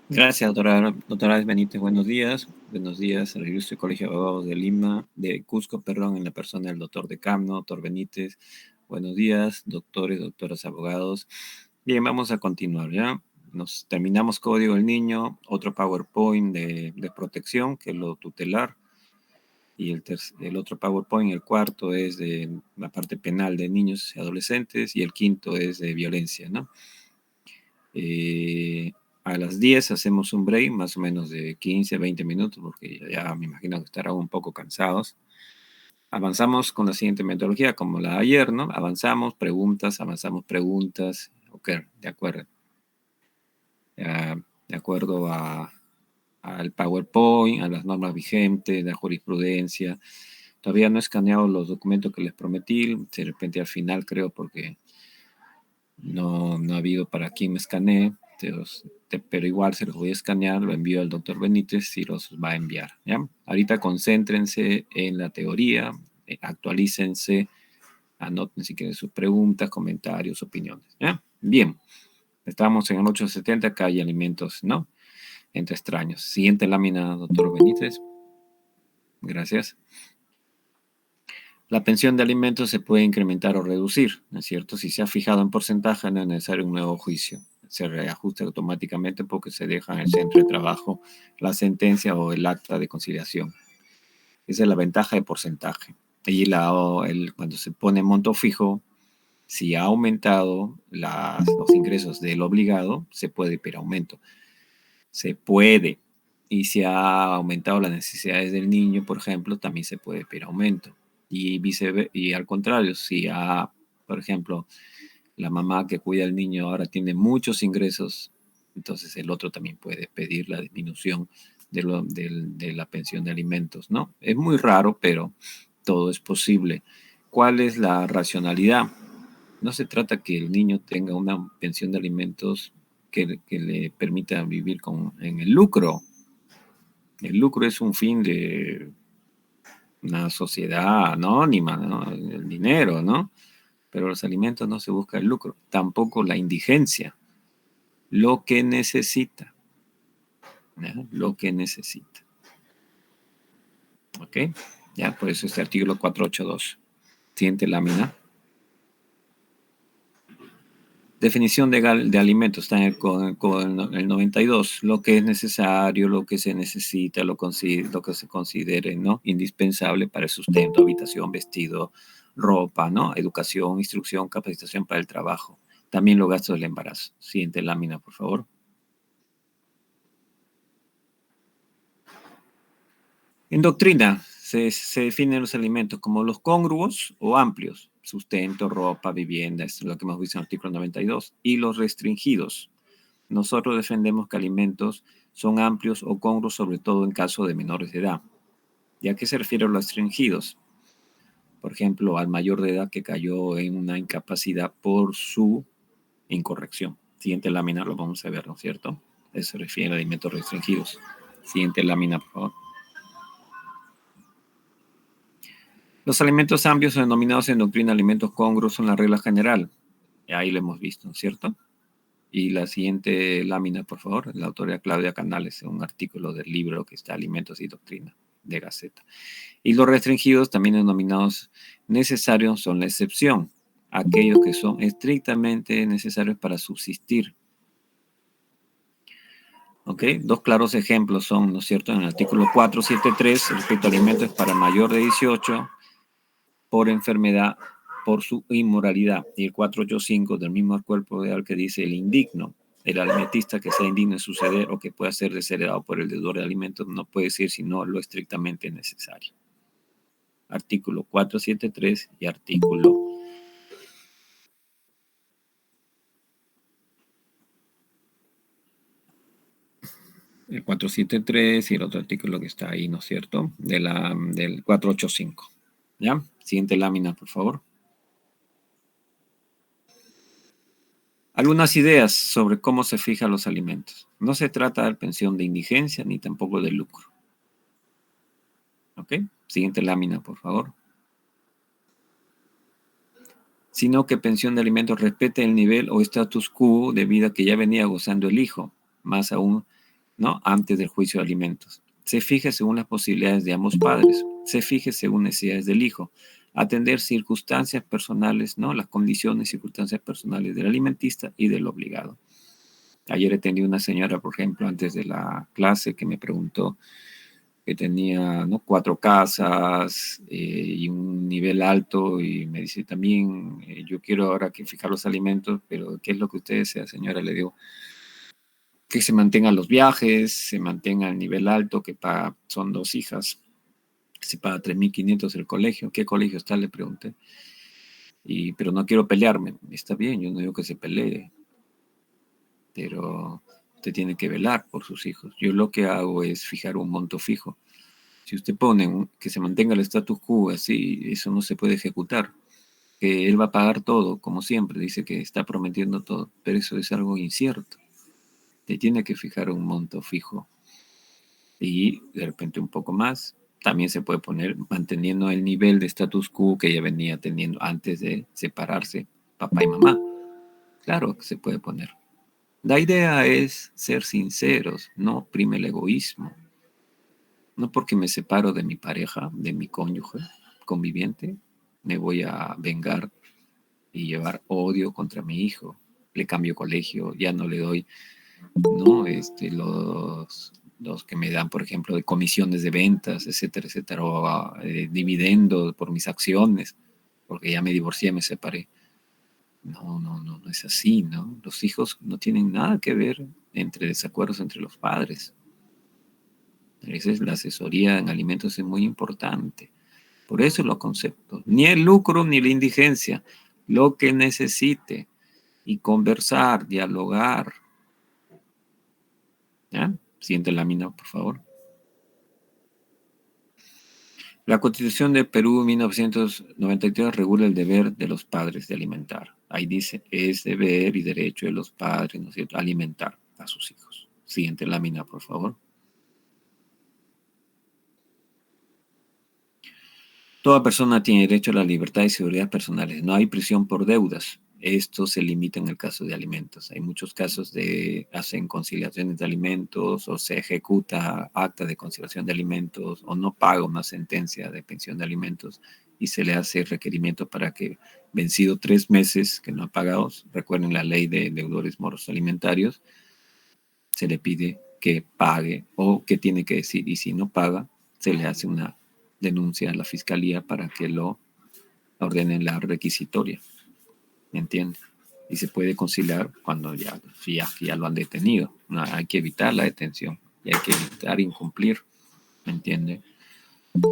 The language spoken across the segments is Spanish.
Gracias, doctora Benítez. Buenos días. Buenos días, el Ilustre Colegio de Abogados de Lima, de Cusco, perdón, en la persona del doctor Decamno, doctor Benítez. Buenos días, doctores, doctoras, abogados. Bien, vamos a continuar, ¿ya? Nos terminamos Código del Niño, otro PowerPoint de protección, que es lo tutelar, y el otro PowerPoint, el cuarto, es de la parte penal de niños y adolescentes, y el quinto es de violencia, ¿no? A las 10 hacemos un break, más o menos de 15, 20 minutos, porque ya me imagino que estarán un poco cansados. Avanzamos con la siguiente metodología, como la de ayer, ¿no? Avanzamos preguntas, ok, de acuerdo. De acuerdo al PowerPoint, a las normas vigentes, la jurisprudencia. Todavía no he escaneado los documentos que les prometí, de repente al final creo, porque no ha habido para quien me escanee, pero igual se los voy a escanear, lo envío al doctor Benítez y los va a enviar, ¿ya? Ahorita concéntrense en la teoría, actualícense, anoten si quieren sus preguntas, comentarios, opiniones, ¿ya? Bien, estamos en el 870, acá hay alimentos, ¿no? Entre extraños. Siguiente lámina, doctor Benítez. Gracias. La pensión de alimentos se puede incrementar o reducir, ¿no es cierto? Si se ha fijado en porcentaje, no es necesario un nuevo juicio. Se reajusta automáticamente porque se deja en el centro de trabajo la sentencia o el acta de conciliación. Esa es la ventaja de porcentaje. Y cuando se pone monto fijo, si ha aumentado los ingresos del obligado, se puede pedir aumento. Se puede. Y si ha aumentado las necesidades del niño, por ejemplo, también se puede pedir aumento. Y al contrario, si por ejemplo, la mamá que cuida al niño ahora tiene muchos ingresos, entonces el otro también puede pedir la disminución de la pensión de alimentos, ¿no? Es muy raro, pero todo es posible. ¿Cuál es la racionalidad? No se trata que el niño tenga una pensión de alimentos que le permita vivir en el lucro. El lucro es un fin de una sociedad anónima, ¿no? El dinero, ¿no? Pero los alimentos no se busca el lucro, tampoco la indigencia, lo que necesita, ¿no? Lo que necesita. ¿Ok? Ya, por eso este artículo 482. Siguiente lámina. Definición de alimentos, está con el 92, lo que es necesario, lo que se necesita, lo que se considere, ¿no? Indispensable para el sustento, habitación, vestido, ropa, ¿no? Educación, instrucción, capacitación para el trabajo. También los gastos del embarazo. Siguiente lámina, por favor. En doctrina se definen los alimentos como los congruos o amplios, sustento, ropa, vivienda, esto es lo que hemos visto en el artículo 92, y los restringidos. Nosotros defendemos que alimentos son amplios o congruos, sobre todo en caso de menores de edad. ¿Y a qué se refiere a los restringidos? Por ejemplo, al mayor de edad que cayó en una incapacidad por su incorrección. Siguiente lámina lo vamos a ver, ¿no es cierto? Eso se refiere a alimentos restringidos. Siguiente lámina, por favor. Los alimentos amplios o denominados en doctrina alimentos congruos son la regla general. Ahí lo hemos visto, ¿no es cierto? Y la siguiente lámina, por favor, la autora Claudia Canales, en un artículo del libro que está Alimentos y Doctrina de Gaceta. Y los restringidos, también denominados necesarios, son la excepción, aquellos que son estrictamente necesarios para subsistir. ¿Ok? Dos claros ejemplos son, ¿no es cierto?, en el artículo 473, respecto a alimentos para mayor de 18, por enfermedad, por su inmoralidad. Y el 485 del mismo cuerpo legal que dice el indigno, el alimentista que sea indigno de suceder o que pueda ser desheredado por el deudor de alimentos, no puede decir sino lo estrictamente necesario. Artículo 473 y artículo el 473 y el otro artículo que está ahí, ¿no es cierto? Del 485. ¿Ya? Siguiente lámina, por favor. Algunas ideas sobre cómo se fijan los alimentos. No se trata de pensión de indigencia ni tampoco de lucro. ¿Ok? Siguiente lámina, por favor. Sino que pensión de alimentos respete el nivel o status quo de vida que ya venía gozando el hijo. Más aún, ¿no? Antes del juicio de alimentos. Se fije según las posibilidades de ambos padres. Se fije según necesidades del hijo. Atender circunstancias personales, ¿no? Las condiciones y circunstancias personales del alimentista y del obligado. Ayer atendí una señora, por ejemplo, antes de la clase, que me preguntó que tenía, ¿no?, 4 casas y un nivel alto, y me dice también, yo quiero ahora que fijar los alimentos, pero ¿qué es lo que usted desea, señora? Le digo, que se mantengan los viajes, se mantenga el nivel alto, que paga, son 2 hijas, se paga 3.500 el colegio. ¿Qué colegio está? Le pregunté. Pero no quiero pelearme. Está bien, yo no digo que se pelee, pero usted tiene que velar por sus hijos. Yo lo que hago es fijar un monto fijo. Si usted pone que se mantenga el status quo así, eso no se puede ejecutar. Que él va a pagar todo, como siempre, dice que está prometiendo todo, pero eso es algo incierto. Te tiene que fijar un monto fijo y de repente un poco más. También se puede poner manteniendo el nivel de status quo que ella venía teniendo antes de separarse papá y mamá. Claro que se puede poner. La idea es ser sinceros, no prime el egoísmo. No porque me separo de mi pareja, de mi cónyuge conviviente, me voy a vengar y llevar odio contra mi hijo. Le cambio colegio, ya no le doy, ¿no? Los que me dan, por ejemplo, de comisiones de ventas, etcétera, etcétera, o dividendos por mis acciones, porque ya me divorcié, me separé. No, no, no, no es así, ¿no? Los hijos no tienen nada que ver entre desacuerdos entre los padres. Esa es la asesoría en alimentos, es muy importante. Por eso los conceptos, ni el lucro ni la indigencia, lo que necesite, y conversar, dialogar. ¿Ya? Siguiente lámina, por favor. La Constitución de Perú 1993 regula el deber de los padres de alimentar. Ahí dice, es deber y derecho de los padres, ¿no es cierto?, alimentar a sus hijos. Siguiente lámina, por favor. Toda persona tiene derecho a la libertad y seguridad personales. No hay prisión por deudas. Esto se limita en el caso de alimentos. Hay muchos casos de hacen conciliaciones de alimentos o se ejecuta acta de conciliación de alimentos o no paga una sentencia de pensión de alimentos y se le hace requerimiento para que, vencido 3 meses que no ha pagado, recuerden la ley de deudores moros alimentarios, se le pide que pague o que tiene que decir, y si no paga, se le hace una denuncia a la fiscalía para que lo ordenen la requisitoria, ¿me entiende? Y se puede conciliar cuando ya lo han detenido. No, hay que evitar la detención y hay que evitar incumplir, ¿me entiende?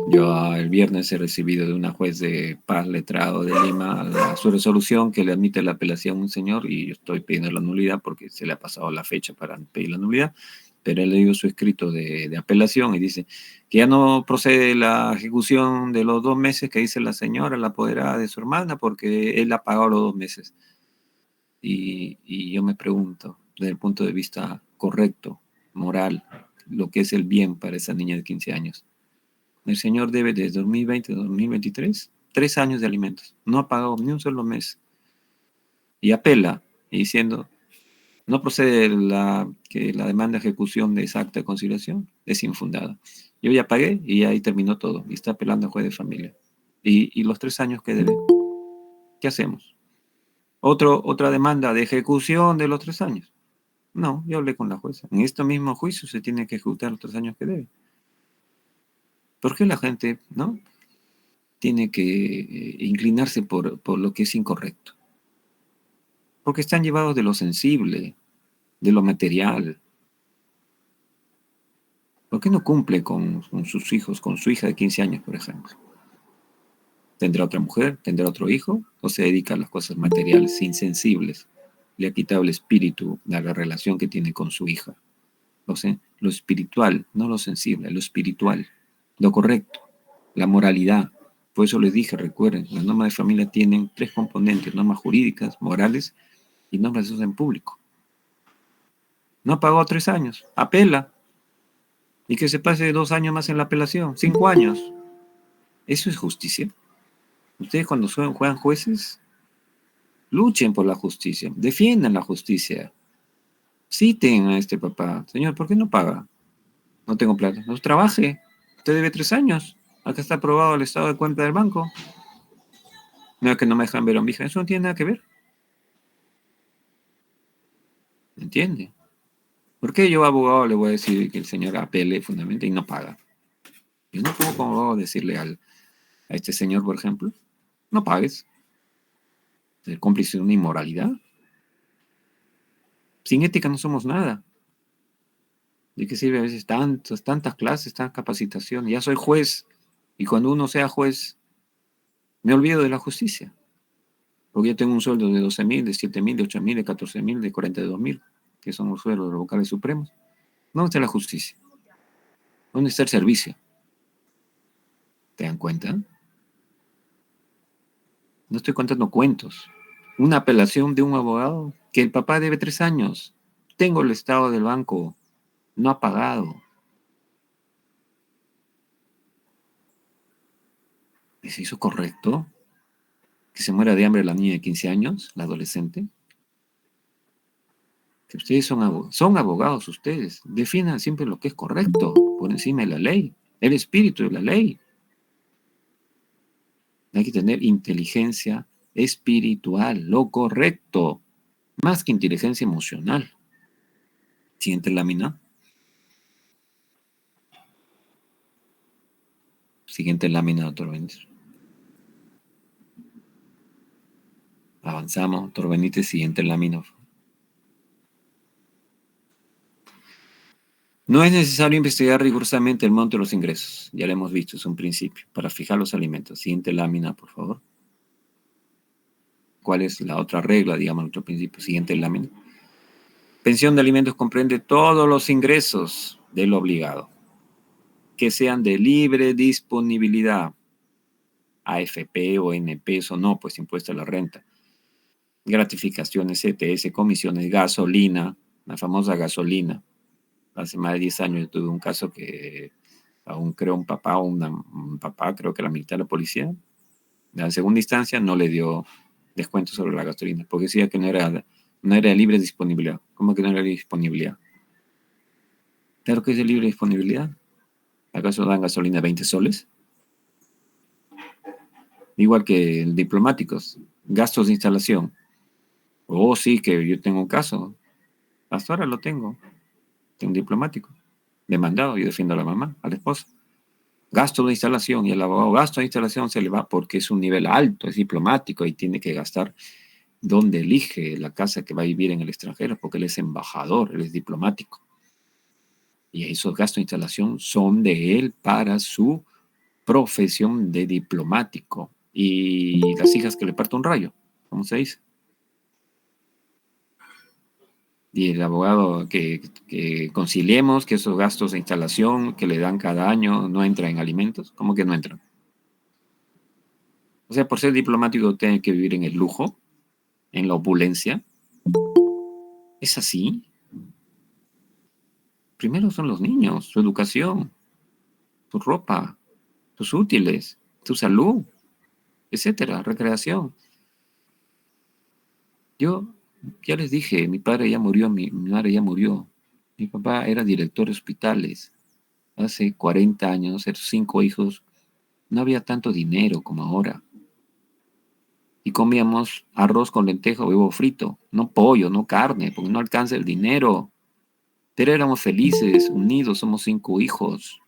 Yo el viernes he recibido de una juez de paz letrado de Lima su resolución que le admite la apelación a un señor, y yo estoy pidiendo la nulidad porque se le ha pasado la fecha para pedir la nulidad, pero he leído su escrito de apelación y dice que ya no procede la ejecución de los 2 meses que dice la señora, la apoderada de su hermana, porque él ha pagado los 2 meses. Y yo me pregunto, desde el punto de vista correcto, moral, lo que es el bien para esa niña de 15 años. El señor debe desde 2020 a 2023 3 años de alimentos. No ha pagado ni un solo mes. Y apela, diciendo, no procede que la demanda de ejecución de esa acta de conciliación es infundada. Yo ya pagué y ahí terminó todo. Y está apelando al juez de familia. Y los 3 años que debe, ¿qué hacemos? Otra demanda de ejecución de los 3 años. No, yo hablé con la jueza. En este mismo juicio se tiene que ejecutar los 3 años que debe. ¿Por qué la gente, no, tiene que inclinarse por lo que es incorrecto? Porque están llevados de lo sensible, de lo material. ¿Por qué no cumple con sus hijos, con su hija de 15 años, por ejemplo? ¿Tendrá otra mujer? ¿Tendrá otro hijo? ¿O se dedica a las cosas materiales, insensibles? Le ha quitado el espíritu de la relación que tiene con su hija. O sea, lo espiritual, no lo sensible, lo espiritual, lo correcto, la moralidad. Por eso les dije, recuerden, las normas de familia tienen 3 componentes: normas jurídicas, morales y normas de uso en público. No pagó 3 años, apela, y que se pase 2 años más en la apelación, 5 años. ¿Eso es justicia? Ustedes cuando juegan jueces, luchen por la justicia, defiendan la justicia. Citen a este papá. Señor, ¿por qué no paga? No tengo plata. No trabaje. Usted debe 3 años. Acá está aprobado el estado de cuenta del banco. No es que no me dejan ver a mi hija. Eso no tiene nada que ver. ¿Me entiende? ¿Por qué yo, abogado, le voy a decir que el señor apele fundamentalmente y no paga? Yo no puedo como abogado decirle a este señor, por ejemplo, no pagues. Ser cómplice de una inmoralidad. Sin ética no somos nada. ¿De qué sirve a veces tantas clases, tanta capacitación? Ya soy juez y cuando uno sea juez me olvido de la justicia. Porque yo tengo un sueldo de 12.000, de 7.000, de 8.000, de 14.000, de 42.000, que son los sueldos de los vocales supremos. ¿Dónde está la justicia? ¿Dónde está el servicio? ¿Te dan cuenta? No estoy contando cuentos. Una apelación de un abogado que el papá debe 3 años. Tengo el estado del banco. No ha pagado. ¿Es eso correcto? ¿Que se muera de hambre la niña de 15 años, la adolescente? Que ustedes son abogados ustedes. Definan siempre lo que es correcto por encima de la ley. El espíritu de la ley. Hay que tener inteligencia espiritual, lo correcto, más que inteligencia emocional. Siguiente lámina. Siguiente lámina, doctor Benítez. Avanzamos, doctor Benítez, siguiente lámina. No es necesario investigar rigurosamente el monto de los ingresos. Ya lo hemos visto, es un principio. Para fijar los alimentos. Siguiente lámina, por favor. ¿Cuál es la otra regla, digamos, otro principio? Siguiente lámina. Pensión de alimentos comprende todos los ingresos del obligado, que sean de libre disponibilidad, AFP o NP, o no, pues impuesto a la renta, gratificaciones, CTS, comisiones, gasolina, la famosa gasolina. Hace más de 10 años yo tuve un caso que aún creo un papá un papá, creo que era militar de la policía, en la segunda instancia no le dio descuento sobre la gasolina, porque decía que no era de libre disponibilidad. ¿Cómo que no era de disponibilidad? Claro que es de libre disponibilidad. ¿Acaso dan gasolina 20 soles? Igual que el diplomáticos, gastos de instalación. Oh, sí, que yo tengo un caso. Hasta ahora lo tengo. Tengo un diplomático. Demandado, yo defiendo a la mamá, a la esposa. Gasto de instalación y el abogado, gasto de instalación se le va porque es un nivel alto, es diplomático y tiene que gastar donde elige la casa que va a vivir en el extranjero porque él es embajador, él es diplomático. Y esos gastos de instalación son de él para su profesión de diplomático. Y las hijas que le parto un rayo, ¿cómo se dice? Y el abogado que conciliemos que esos gastos de instalación que le dan cada año no entran en alimentos. ¿Cómo que no entran? O sea, por ser diplomático tiene que vivir en el lujo, en la opulencia. ¿Es así? Primero son los niños, su educación, su ropa, sus útiles, su salud, etcétera, recreación. Yo ya les dije, mi padre ya murió, mi madre ya murió. Mi papá era director de hospitales. Hace 40 años, 5 hijos, no había tanto dinero como ahora. Y comíamos arroz con lenteja o huevo frito, no pollo, no carne, porque no alcanza el dinero. Pero éramos felices, unidos, somos 5 hijos,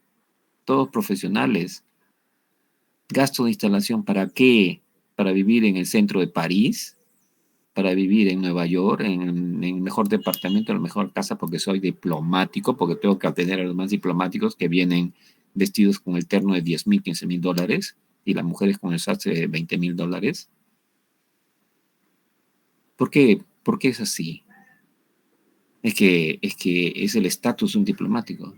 todos profesionales. Gasto de instalación, ¿para qué? ¿Para vivir en el centro de París? ¿Para vivir en Nueva York, en el mejor departamento, en la mejor casa, porque soy diplomático, porque tengo que atender a los más diplomáticos que vienen vestidos con el terno de 10.000, 15.000 dólares y las mujeres con el sastre de 20.000 dólares? ¿Por qué? ¿Por qué es así? Es que es el estatus de un diplomático.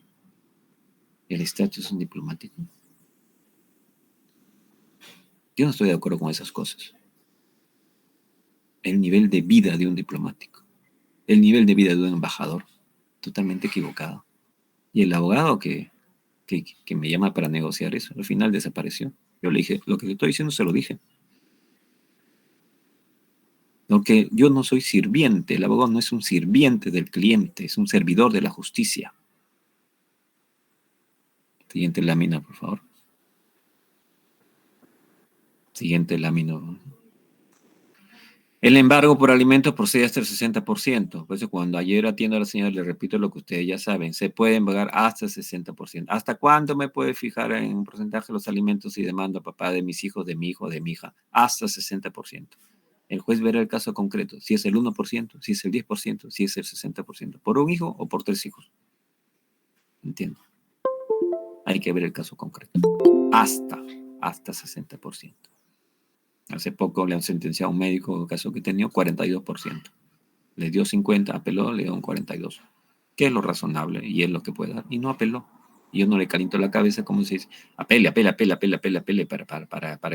El estatus de un diplomático. Yo no estoy de acuerdo con esas cosas. El nivel de vida de un diplomático, el nivel de vida de un embajador, totalmente equivocado. Y el abogado que me llama para negociar eso, al final desapareció. Yo le dije, lo que le estoy diciendo se lo dije. Porque yo no soy sirviente, el abogado no es un sirviente del cliente, es un servidor de la justicia. Siguiente lámina, por favor. Siguiente lámina. El embargo por alimentos procede hasta el 60%. Por eso cuando ayer atiendo a la señora, le repito lo que ustedes ya saben, se puede embargar hasta el 60%. ¿Hasta cuándo me puede fijar en un porcentaje los alimentos si demando a papá de mis hijos, de mi hijo, de mi hija? Hasta el 60%. El juez verá el caso concreto, si es el 1%, si es el 10%, si es el 60%. ¿Por un hijo o por 3 hijos? Entiendo. Hay que ver el caso concreto. Hasta 60%. Hace poco le han sentenciado a un médico, en el caso que tenía, 42%. Le dio 50, apeló, le dio un 42. Que es lo razonable y es lo que puede dar. Y no apeló. Y yo no le caliento la cabeza como se dice, apele para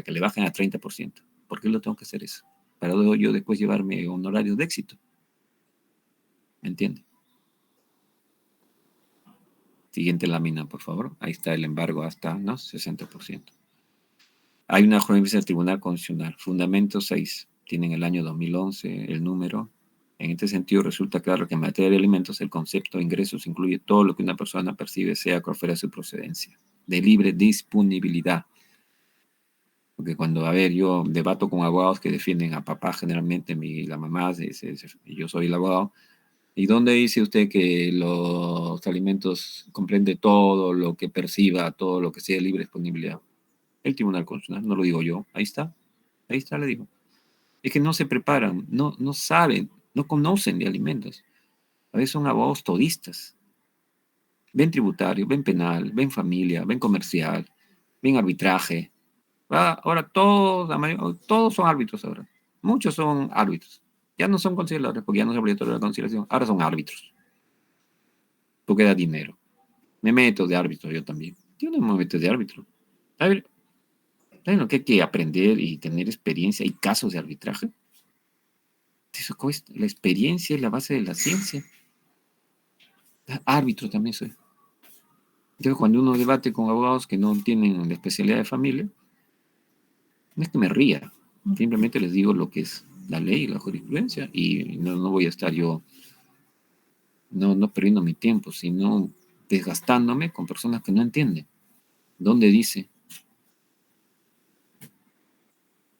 que le bajen a 30%. ¿Por qué lo tengo que hacer eso? Para luego yo después llevarme honorarios de éxito. ¿Me entiende? Siguiente lámina, por favor. Ahí está el embargo hasta, ¿no? 60%. Hay una jurisprudencia del Tribunal Constitucional. Fundamento 6. Tienen el año 2011, el número. En este sentido, resulta claro que en materia de alimentos el concepto de ingresos incluye todo lo que una persona percibe, sea cual fuera su procedencia, de libre disponibilidad. Porque cuando, a ver, yo debato con abogados que defienden a papá, generalmente la mamá, yo soy el abogado. ¿Y dónde dice usted que los alimentos comprende todo lo que perciba, todo lo que sea libre disponibilidad? El Tribunal Constitucional, no lo digo yo. Ahí está, le digo. Es que no se preparan, no saben, no conocen de alimentos. A veces son abogados todistas. Ven tributario, ven penal, ven familia, ven comercial, ven arbitraje. Ahora todos son árbitros ahora. Muchos son árbitros. Ya no son conciliadores porque ya no es obligatoria la conciliación. Ahora son árbitros. Porque da dinero. Me meto de árbitro yo también. Yo no me meto de árbitro. A ver, ¿saben lo que hay que aprender y tener experiencia y casos de arbitraje? Eso cuesta. La experiencia es la base de la ciencia. Árbitro también soy. Entonces, cuando uno debate con abogados que no tienen la especialidad de familia, no es que me ría, simplemente les digo lo que es la ley y la jurisprudencia y no voy a estar yo no perdiendo mi tiempo, sino desgastándome con personas que no entienden. ¿Dónde dice?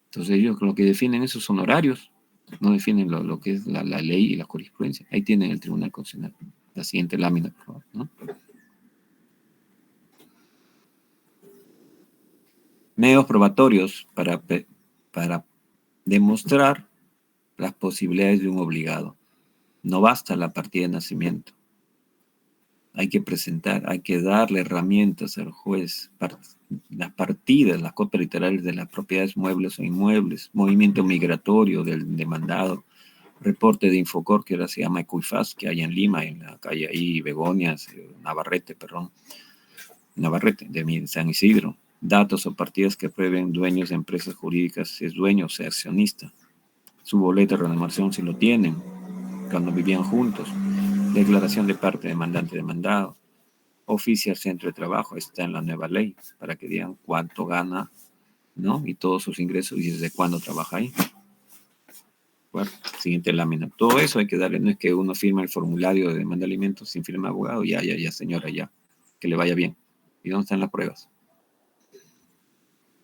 Entonces ellos lo que defienden esos honorarios, no defienden lo que es la ley y la jurisprudencia. Ahí tienen el Tribunal Constitucional. La siguiente lámina, por favor, ¿no? Medios probatorios para demostrar las posibilidades de un obligado. No basta la partida de nacimiento. Hay que presentar, hay que darle herramientas al juez. Las partidas, las copias literales de las propiedades muebles o inmuebles, movimiento migratorio del demandado, reporte de Infocor, que ahora se llama Ecuifaz, que hay en Lima, en la calle ahí, Begonias, Navarrete, de San Isidro. Datos o partidas que prueben dueños de empresas jurídicas, si es dueño o sea accionista. Su boleta de renovación si lo tienen, cuando vivían juntos. Declaración de parte demandante-demandado. Oficia al centro de trabajo, está en la nueva ley, para que digan cuánto gana, ¿no? Y todos sus ingresos y desde cuándo trabaja ahí. Bueno, siguiente lámina. Todo eso hay que darle, no es que uno firma el formulario de demanda de alimentos sin firma abogado, ya, señora, ya, que le vaya bien. ¿Y dónde están las pruebas?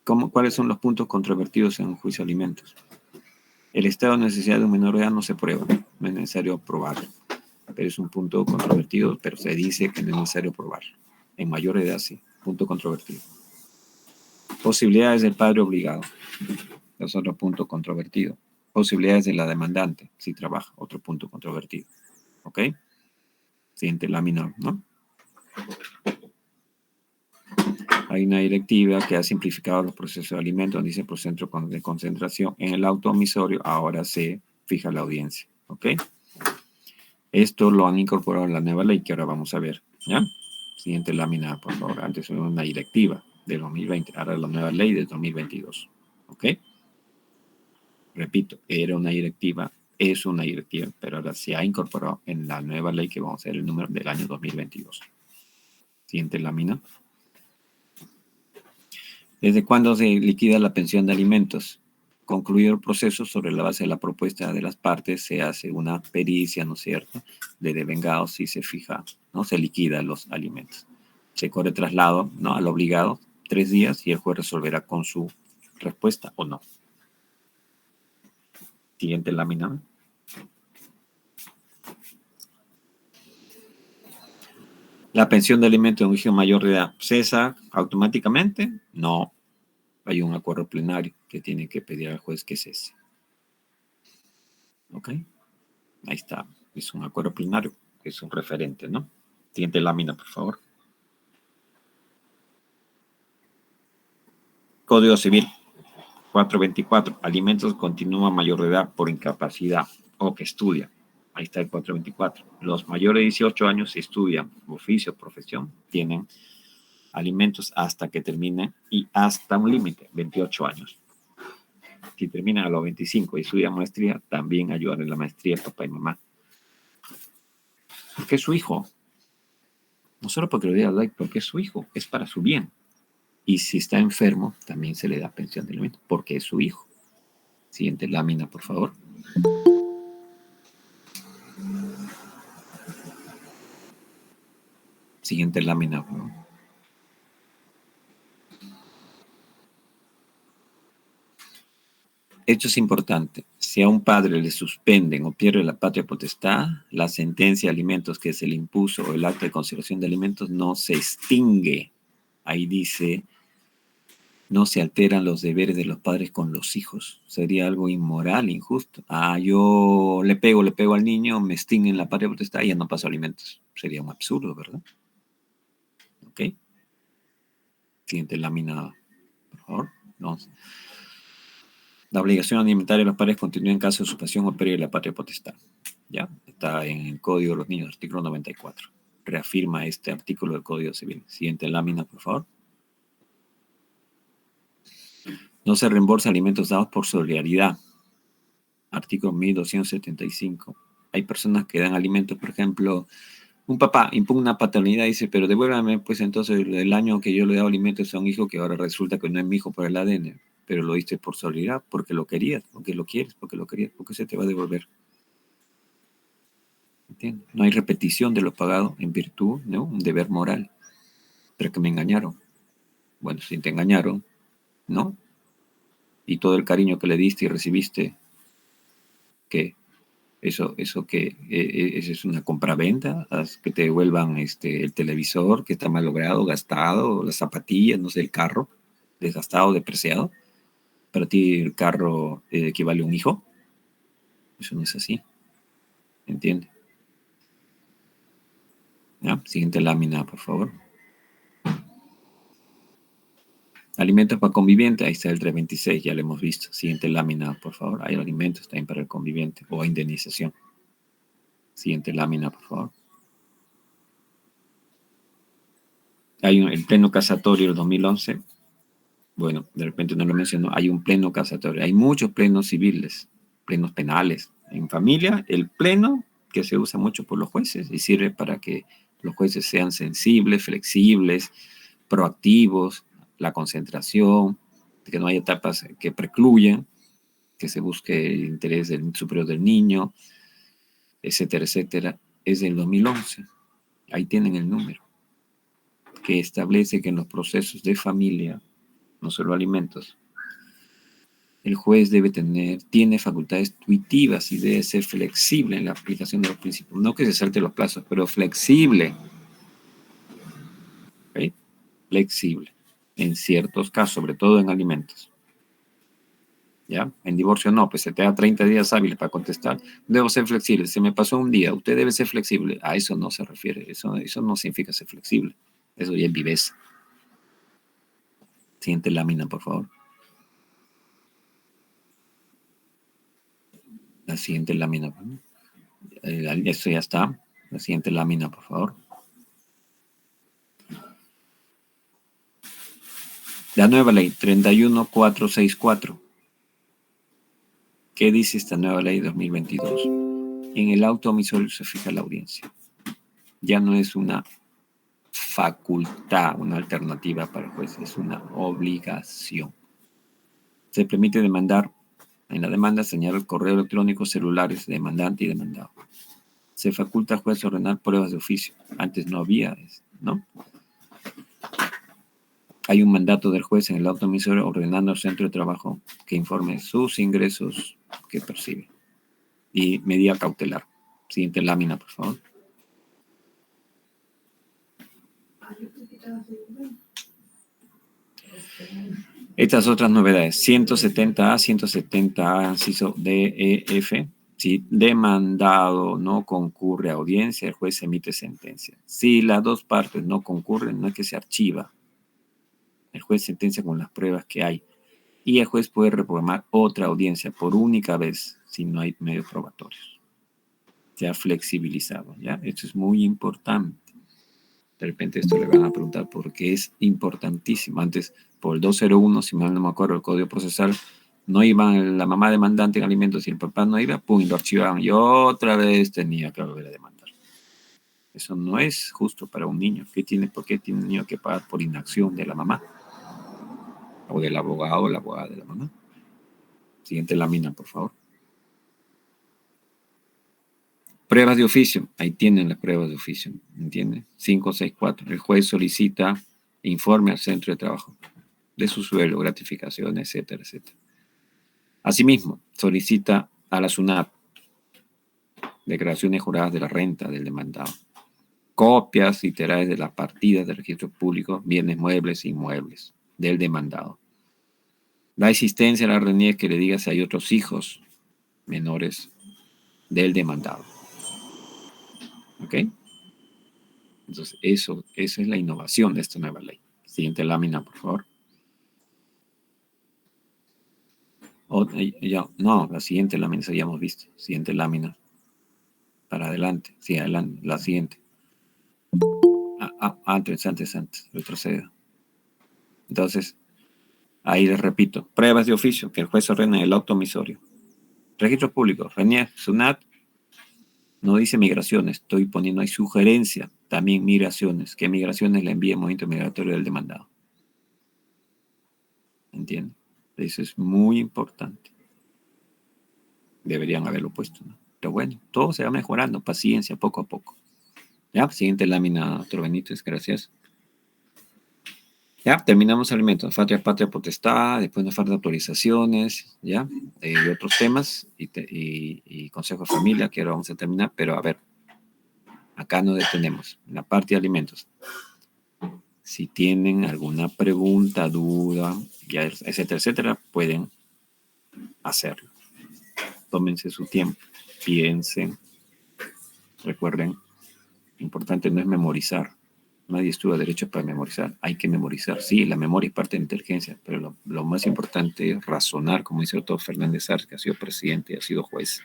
¿Cuáles son los puntos controvertidos en un juicio de alimentos? El estado de necesidad de un menor de edad no se prueba, no es necesario probarlo. Pero es un punto controvertido, pero se dice que no es necesario probarlo. En mayor edad sí, punto controvertido. Posibilidades del padre obligado, es otro punto controvertido. Posibilidades de la demandante, si trabaja, otro punto controvertido. ¿Ok? Siguiente lámina, ¿no? Hay una directiva que ha simplificado los procesos de alimentos, donde dice por centro de concentración. En el auto omisorio ahora se fija la audiencia. ¿Ok? Esto lo han incorporado en la nueva ley que ahora vamos a ver. ¿Ya? Siguiente lámina, por favor. Antes era una directiva de 2020, ahora la nueva ley de 2022. ¿Ok? Repito, era una directiva, es una directiva, pero ahora se ha incorporado en la nueva ley que vamos a ver el número del año 2022. Siguiente lámina. ¿Desde cuándo se liquida la pensión de alimentos? concluido el proceso, sobre la base de la propuesta de las partes, se hace una pericia, ¿no es cierto?, de devengados y se fija, ¿no? Se liquida los alimentos. Se corre traslado, ¿no?, al obligado 3 días y el juez resolverá con su respuesta o no. Siguiente lámina. La pensión de alimentos de un hijo mayor de edad cesa automáticamente. No, hay un acuerdo plenario que tiene que pedir al juez que cese. ¿Ok? Ahí está. Es un acuerdo plenario, es un referente, ¿no? Siguiente lámina, por favor. Código Civil 424. Alimentos continúa mayor de edad por incapacidad o que estudia. Ahí está el 424. Los mayores de 18 años estudian oficio, profesión, tienen alimentos hasta que terminen y hasta un límite, 28 años. Si terminan a los 25 y estudian maestría, también ayudan en la maestría papá y mamá. Porque es su hijo. No solo porque lo diga like, porque es su hijo, es para su bien. Y si está enfermo, también se le da pensión de alimentos, porque es su hijo. Siguiente lámina, por favor. Siguiente lámina, por favor. Esto es importante. Si a un padre le suspenden o pierde la patria potestad, la sentencia de alimentos que se le impuso o el acto de consideración de alimentos no se extingue. Ahí dice, no se alteran los deberes de los padres con los hijos. Sería algo inmoral, injusto. Yo le pego al niño, me extinguen la patria potestad y ya no paso alimentos. Sería un absurdo, ¿verdad? ¿Ok? Siguiente lámina, por favor. No. La obligación alimentaria de los padres continúa en caso de usurpación o pérdida de la patria potestad. ¿Ya? Está en el Código de los Niños, artículo 94. Reafirma este artículo del Código Civil. Siguiente lámina, por favor. No se reembolsa alimentos dados por solidaridad. Artículo 1275. Hay personas que dan alimentos, por ejemplo, un papá impugna paternidad y dice, pero devuélvame, pues entonces el año que yo le he dado alimentos a un hijo que ahora resulta que no es mi hijo por el ADN, pero lo diste por solidaridad, porque lo querías, porque lo quieres, porque lo querías, porque se te va a devolver. ¿Entiendes? No hay repetición de lo pagado en virtud, ¿no? Un deber moral. Pero que me engañaron. Bueno, si te engañaron, ¿no? Y todo el cariño que le diste y recibiste, ¿qué? Eso que eso es una compraventa, que te devuelvan el televisor que está mal logrado, gastado, las zapatillas, no sé, el carro, desgastado, depreciado. Para ti el carro equivale a un hijo. Eso no es así. ¿Entiendes? ¿Ya? Siguiente lámina, por favor. Alimentos para conviviente, ahí está el 326, ya lo hemos visto. Siguiente lámina, por favor. Hay alimentos también para el conviviente o indemnización. Siguiente lámina, por favor. Hay el pleno casatorio del 2011. Bueno, de repente no lo menciono. Hay un pleno casatorio. Hay muchos plenos civiles, plenos penales. En familia, el pleno que se usa mucho por los jueces y sirve para que los jueces sean sensibles, flexibles, proactivos, la concentración, que no haya etapas que precluyan, que se busque el interés superior del niño, etcétera, etcétera. Es del 2011. Ahí tienen el número, que establece que en los procesos de familia, no solo alimentos, el juez tiene facultades tuitivas y debe ser flexible en la aplicación de los principios. No que se salte los plazos, pero flexible. ¿Okay? Flexible. En ciertos casos, sobre todo en alimentos. ¿Ya? En divorcio no, pues se te da 30 días hábiles para contestar. Debo ser flexible. Se me pasó un día. Usted debe ser flexible. A eso no se refiere. Eso no significa ser flexible. Eso ya es viveza. Siguiente lámina, por favor. La siguiente lámina. Esto ya está. La siguiente lámina, por favor. La nueva ley 31464. ¿Qué dice esta nueva ley 2022? En el auto omisorio se fija la audiencia. Ya no es una facultad, una alternativa para el juez, es una obligación. Se permite demandar En la demanda señala el correo electrónico, celulares, demandante y demandado. Se faculta al juez ordenar pruebas de oficio. Antes no había, ¿no? Hay un mandato del juez en el auto emisorio ordenando al centro de trabajo que informe sus ingresos que percibe. Y medida cautelar. Siguiente lámina, por favor. Estas otras novedades. 170A, 170A, inciso D, E, F. Si demandado no concurre a audiencia, el juez emite sentencia. Si las dos partes no concurren, no es que se archiva. El juez sentencia con las pruebas que hay. Y el juez puede reprogramar otra audiencia por única vez si no hay medios probatorios. Se ha flexibilizado, ¿ya? Esto es muy importante. De repente esto le van a preguntar porque es importantísimo. Antes, por el 201, si mal no me acuerdo, el Código Procesal, no iba la mamá demandante en alimentos y el papá no iba, pum, lo archivaban. Y otra vez tenía que volver a demandar. Eso no es justo para un niño. ¿Por qué tiene un niño que pagar por inacción de la mamá? O del abogado o la abogada de la mamá. Siguiente lámina, por favor. Pruebas de oficio. Ahí tienen las pruebas de oficio. ¿Entienden? 564. El juez solicita informe al centro de trabajo de su sueldo, gratificaciones, etcétera, etcétera. Asimismo, solicita a la SUNAT declaraciones juradas de la renta del demandado, copias literales de las partidas de registro público, bienes muebles e inmuebles del demandado. La existencia de la RENIEC que le diga si hay otros hijos menores del demandado. ¿Ok? Entonces, esa es la innovación de esta nueva ley. Siguiente lámina, por favor. No, la siguiente lámina ya hemos visto. Siguiente lámina. Para adelante. Sí, adelante. La siguiente. Antes, retrocedo. Entonces, ahí les repito. Pruebas de oficio que el juez ordena en el auto emisorio. Registros públicos. RENIEC, SUNAT. No dice migraciones. Estoy poniendo ahí sugerencia. También migraciones. Que migraciones le envíe el movimiento migratorio del demandado. ¿Entienden? Eso es muy importante. Deberían haberlo puesto, ¿no? Pero bueno, todo se va mejorando. Paciencia, poco a poco. Ya, siguiente lámina, doctor Benítez, gracias. Ya, terminamos alimentos. Patria potestad, después nos faltan autorizaciones, ya, y otros temas, y consejo de familia, que ahora vamos a terminar, pero a ver, acá nos detenemos, en la parte de alimentos. Si tienen alguna pregunta, duda, ya, etcétera, etcétera, pueden hacerlo. Tómense su tiempo, piensen, recuerden, lo importante no es memorizar. Nadie estudia derecho para memorizar. Hay que memorizar. Sí, la memoria es parte de la inteligencia, pero lo más importante es razonar, como dice el doctor Fernández Arce, que ha sido presidente y ha sido juez,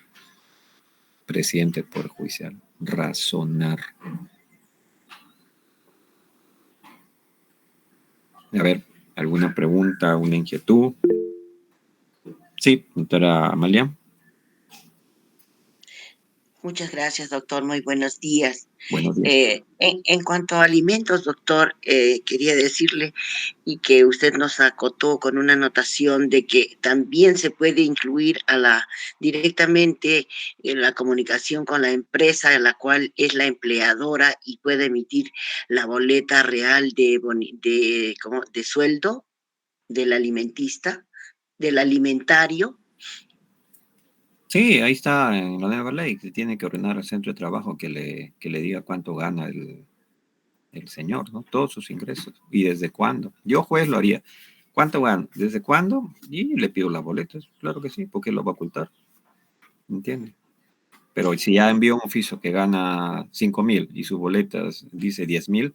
presidente del Poder Judicial. Razonar. A ver, ¿alguna pregunta, alguna inquietud? Sí, doctora Amalia. Muchas gracias, doctor. Muy buenos días. Buenos días. En cuanto a alimentos, doctor, quería decirle y que usted nos acotó con una anotación de que también se puede incluir directamente en la comunicación con la empresa en la cual es la empleadora y puede emitir la boleta real de sueldo del alimentista, del alimentario. Sí, ahí está en la nueva ley, que tiene que ordenar al centro de trabajo que le diga cuánto gana el señor, ¿no? Todos sus ingresos y desde cuándo. Yo, juez, lo haría. ¿Cuánto gana? ¿Desde cuándo? Y le pido las boletas. Claro que sí, porque lo va a ocultar. ¿Entiende? Pero si ya envió un oficio que gana 5.000 y sus boletas dice 10.000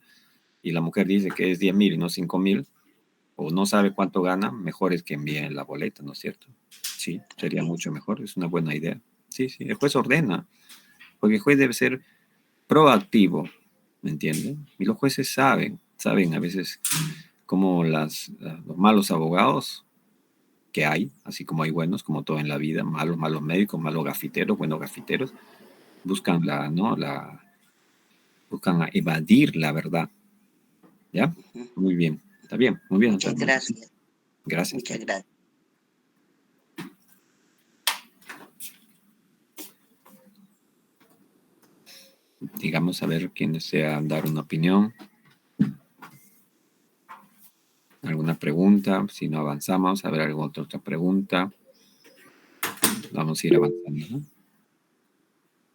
y la mujer dice que es 10.000 y no 5.000, o no sabe cuánto gana, mejor es que envíen la boleta, ¿no es cierto? Sí, sería mucho mejor. Es una buena idea. Sí, sí, el juez ordena, porque el juez debe ser proactivo, ¿me entienden? Y los jueces saben a veces como los malos abogados que hay, así como hay buenos, como todo en la vida, malos médicos, malos gafiteros, buenos gafiteros, buscan buscan evadir la verdad. ¿Ya? Muy bien. Está bien, muy bien. Muchas gracias. Gracias. Muchas gracias. Digamos, a ver quién desea dar una opinión, alguna pregunta. Si no avanzamos, a ver alguna otra pregunta. Vamos a ir avanzando, ¿no?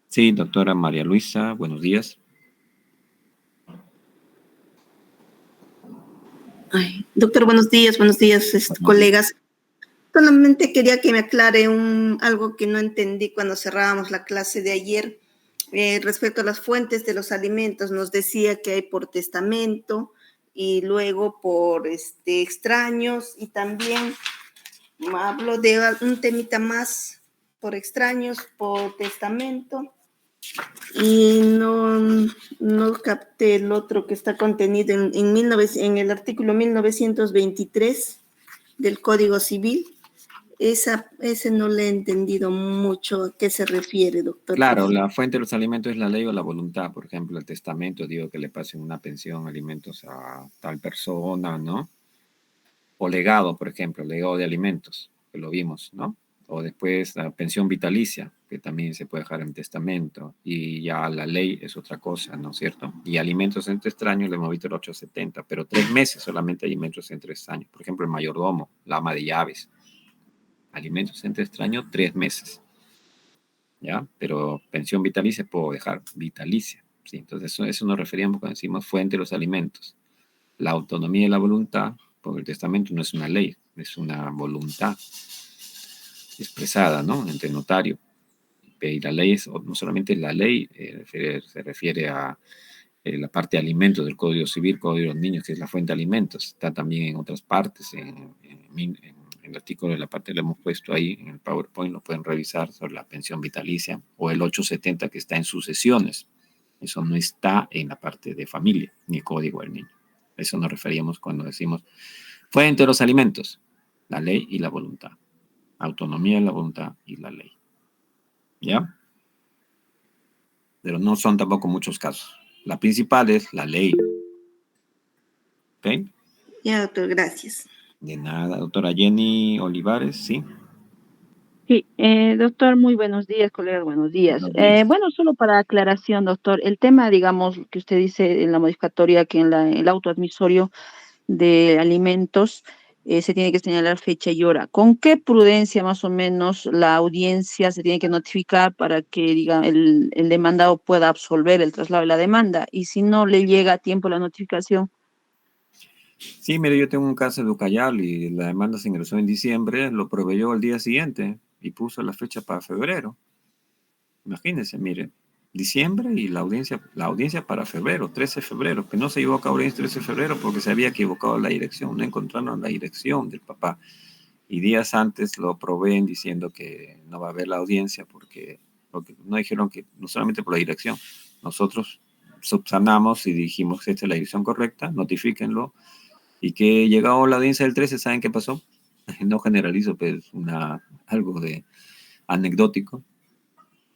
Sí, doctora María Luisa, buenos días. Ay, doctor, buenos días, Buenos días. colegas. Solamente quería que me aclare algo que no entendí cuando cerrábamos la clase de ayer. Respecto a las fuentes de los alimentos, nos decía que hay por testamento y luego por extraños, y también hablo de un temita más por extraños, por testamento, y no capté el otro que está contenido en el artículo 1923 del Código Civil. Ese no le he entendido mucho a qué se refiere, doctor. Claro, la fuente de los alimentos es la ley o la voluntad. Por ejemplo, el testamento, digo que le pasen una pensión, alimentos a tal persona, ¿no? O legado, por ejemplo, legado de alimentos, que lo vimos, ¿no? O después la pensión vitalicia, que también se puede dejar en testamento. Y ya la ley es otra cosa, ¿no es cierto? Y alimentos entre extraños le hemos visto el 870, pero 3 meses solamente alimentos entre extraños. Por ejemplo, el mayordomo, la ama de llaves. Alimentos entre extraños, 3 meses. ¿Ya? Pero pensión vitalicia puedo dejar vitalicia, ¿sí? Entonces eso nos referíamos cuando decimos fuente de los alimentos. La autonomía y la voluntad, porque el testamento no es una ley, es una voluntad expresada, ¿no? Entre notario. Y la ley es, no solamente la ley, se refiere a la parte de alimentos del Código Civil, Código de los Niños, que es la fuente de alimentos. Está también en otras partes, en el artículo de la parte lo hemos puesto ahí en el PowerPoint, lo pueden revisar sobre la pensión vitalicia, o el 870 que está en sucesiones. Eso no está en la parte de familia, ni código del niño. Eso nos referíamos cuando decimos fuente de los alimentos, la ley y la voluntad. Autonomía, la voluntad y la ley. ¿Ya? Pero no son tampoco muchos casos. La principal es la ley. ¿Ok? Ya, doctor, gracias. De nada, doctora Jenny Olivares, ¿sí? Sí, doctor, muy buenos días, colegas, buenos días. Buenos días. Bueno, solo para aclaración, doctor, el tema, digamos, que usted dice en la modificatoria que en el auto admisorio de alimentos se tiene que señalar fecha y hora. ¿Con qué prudencia más o menos la audiencia se tiene que notificar para que, diga, el demandado pueda absolver el traslado de la demanda? Y si no le llega a tiempo la notificación. Sí, mire, yo tengo un caso de Ucayali y la demanda se ingresó en diciembre, lo proveyó al día siguiente y puso la fecha para febrero. Imagínense, mire, diciembre y la audiencia para febrero, 13 de febrero, que no se llevó a cabo el 13 de febrero porque se había equivocado la dirección, no encontraron la dirección del papá. Y días antes lo proveen diciendo que no va a haber la audiencia porque no dijeron que, no solamente por la dirección, nosotros subsanamos y dijimos, esta es la dirección correcta, notifíquenlo. Y que llegado la audiencia del 13, ¿saben qué pasó? No generalizo, pero es algo de anecdótico.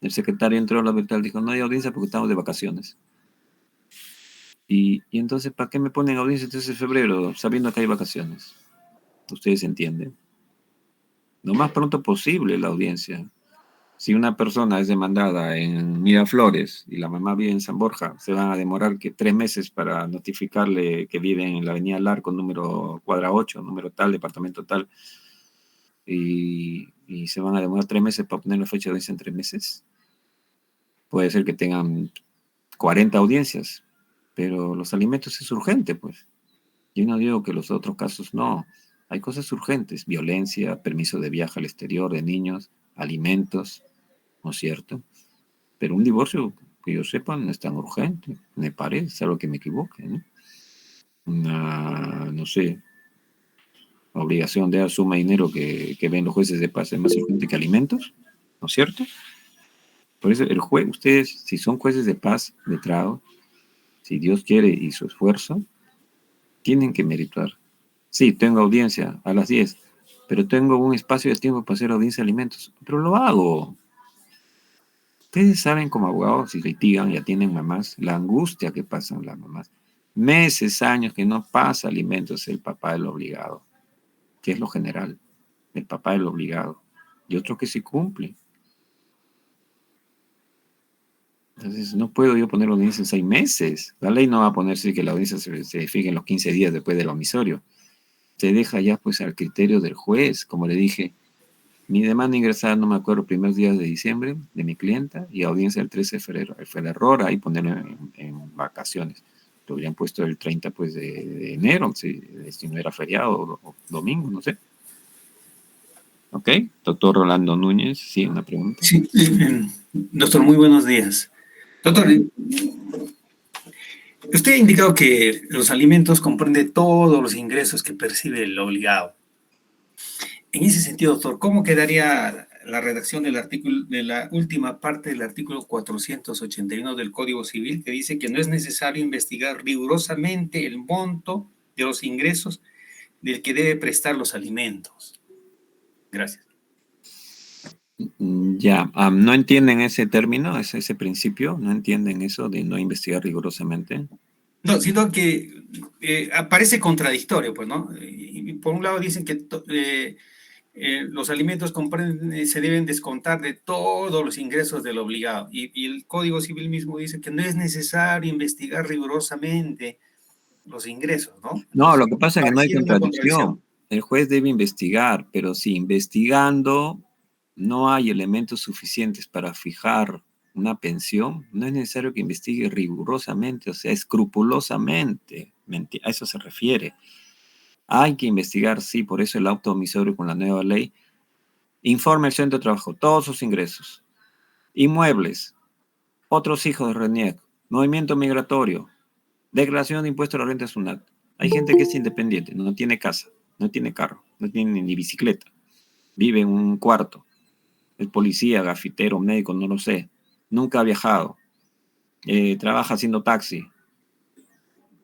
El secretario entró a la virtual, dijo, no hay audiencia porque estamos de vacaciones. Y entonces, ¿para qué me ponen audiencia el 13 de febrero sabiendo que hay vacaciones? Ustedes entienden. Lo más pronto posible la audiencia. Si una persona es demandada en Miraflores y la mamá vive en San Borja, se van a demorar que 3 meses para notificarle que vive en la avenida Larco, número cuadra 8, número tal, departamento tal, y se van a demorar 3 meses para poner la fecha de audiencia en 3 meses. Puede ser que tengan 40 audiencias, pero los alimentos es urgente, pues. Yo no digo que los otros casos no. Hay cosas urgentes, violencia, permiso de viaje al exterior de niños, alimentos, ¿no es cierto? Pero un divorcio, que yo sepa, no es tan urgente, me parece, salvo que me equivoque, ¿no? No sé, obligación de dar suma de dinero que ven los jueces de paz es más urgente que alimentos, ¿no es cierto? Por eso el juez, ustedes, si son jueces de paz, letrados, si Dios quiere y su esfuerzo, tienen que meritar. Sí, tengo audiencia a las 10, pero tengo un espacio de tiempo para hacer audiencia de alimentos, pero lo hago. Ustedes saben como abogados, si litigan y atienden mamás, la angustia que pasan las mamás. Meses, años que no pasa alimentos el papá del obligado, que es lo general, el papá del obligado. Y otro que sí cumple. Entonces, no puedo yo poner la audiencia en 6 meses. La ley no va a ponerse que la audiencia se fije en los 15 días después del omisorio. Se deja ya pues al criterio del juez, como le dije. Mi demanda ingresada, no me acuerdo, primeros días de diciembre de mi clienta y audiencia el 13 de febrero. Fue el error ahí ponerlo en vacaciones. Lo habrían puesto el 30 pues, de enero, si no era feriado o domingo, no sé. ¿Ok? Doctor Rolando Núñez, sí, una pregunta. Sí, doctor, muy buenos días. Doctor, usted ha indicado que los alimentos comprenden todos los ingresos que percibe el obligado. En ese sentido, doctor, ¿cómo quedaría la redacción del artículo, de la última parte del artículo 481 del Código Civil, que dice que no es necesario investigar rigurosamente el monto de los ingresos del que debe prestar los alimentos? Gracias. Ya, ¿no entienden ese término, ese principio? ¿No entienden eso de no investigar rigurosamente? No, sino que parece contradictorio, pues, ¿no? Y por un lado dicen que los alimentos se deben descontar de todos los ingresos del obligado. Y el Código Civil mismo dice que no es necesario investigar rigurosamente los ingresos, ¿no? No, Entonces, lo que pasa es que no hay pareciera una contradicción. contradicción. El juez debe investigar, pero si investigando no hay elementos suficientes para fijar una pensión, no es necesario que investigue rigurosamente, o sea, escrupulosamente. A eso se refiere. Hay que investigar, sí, por eso el auto omisorio con la nueva ley informe al centro de trabajo todos sus ingresos, inmuebles, otros hijos de RENIEC, movimiento migratorio, declaración de impuesto a la renta SUNAT. Hay gente que es independiente, no tiene casa, no tiene carro, no tiene ni bicicleta, vive en un cuarto, es policía, gafitero, médico, no lo sé, nunca ha viajado, trabaja haciendo taxi.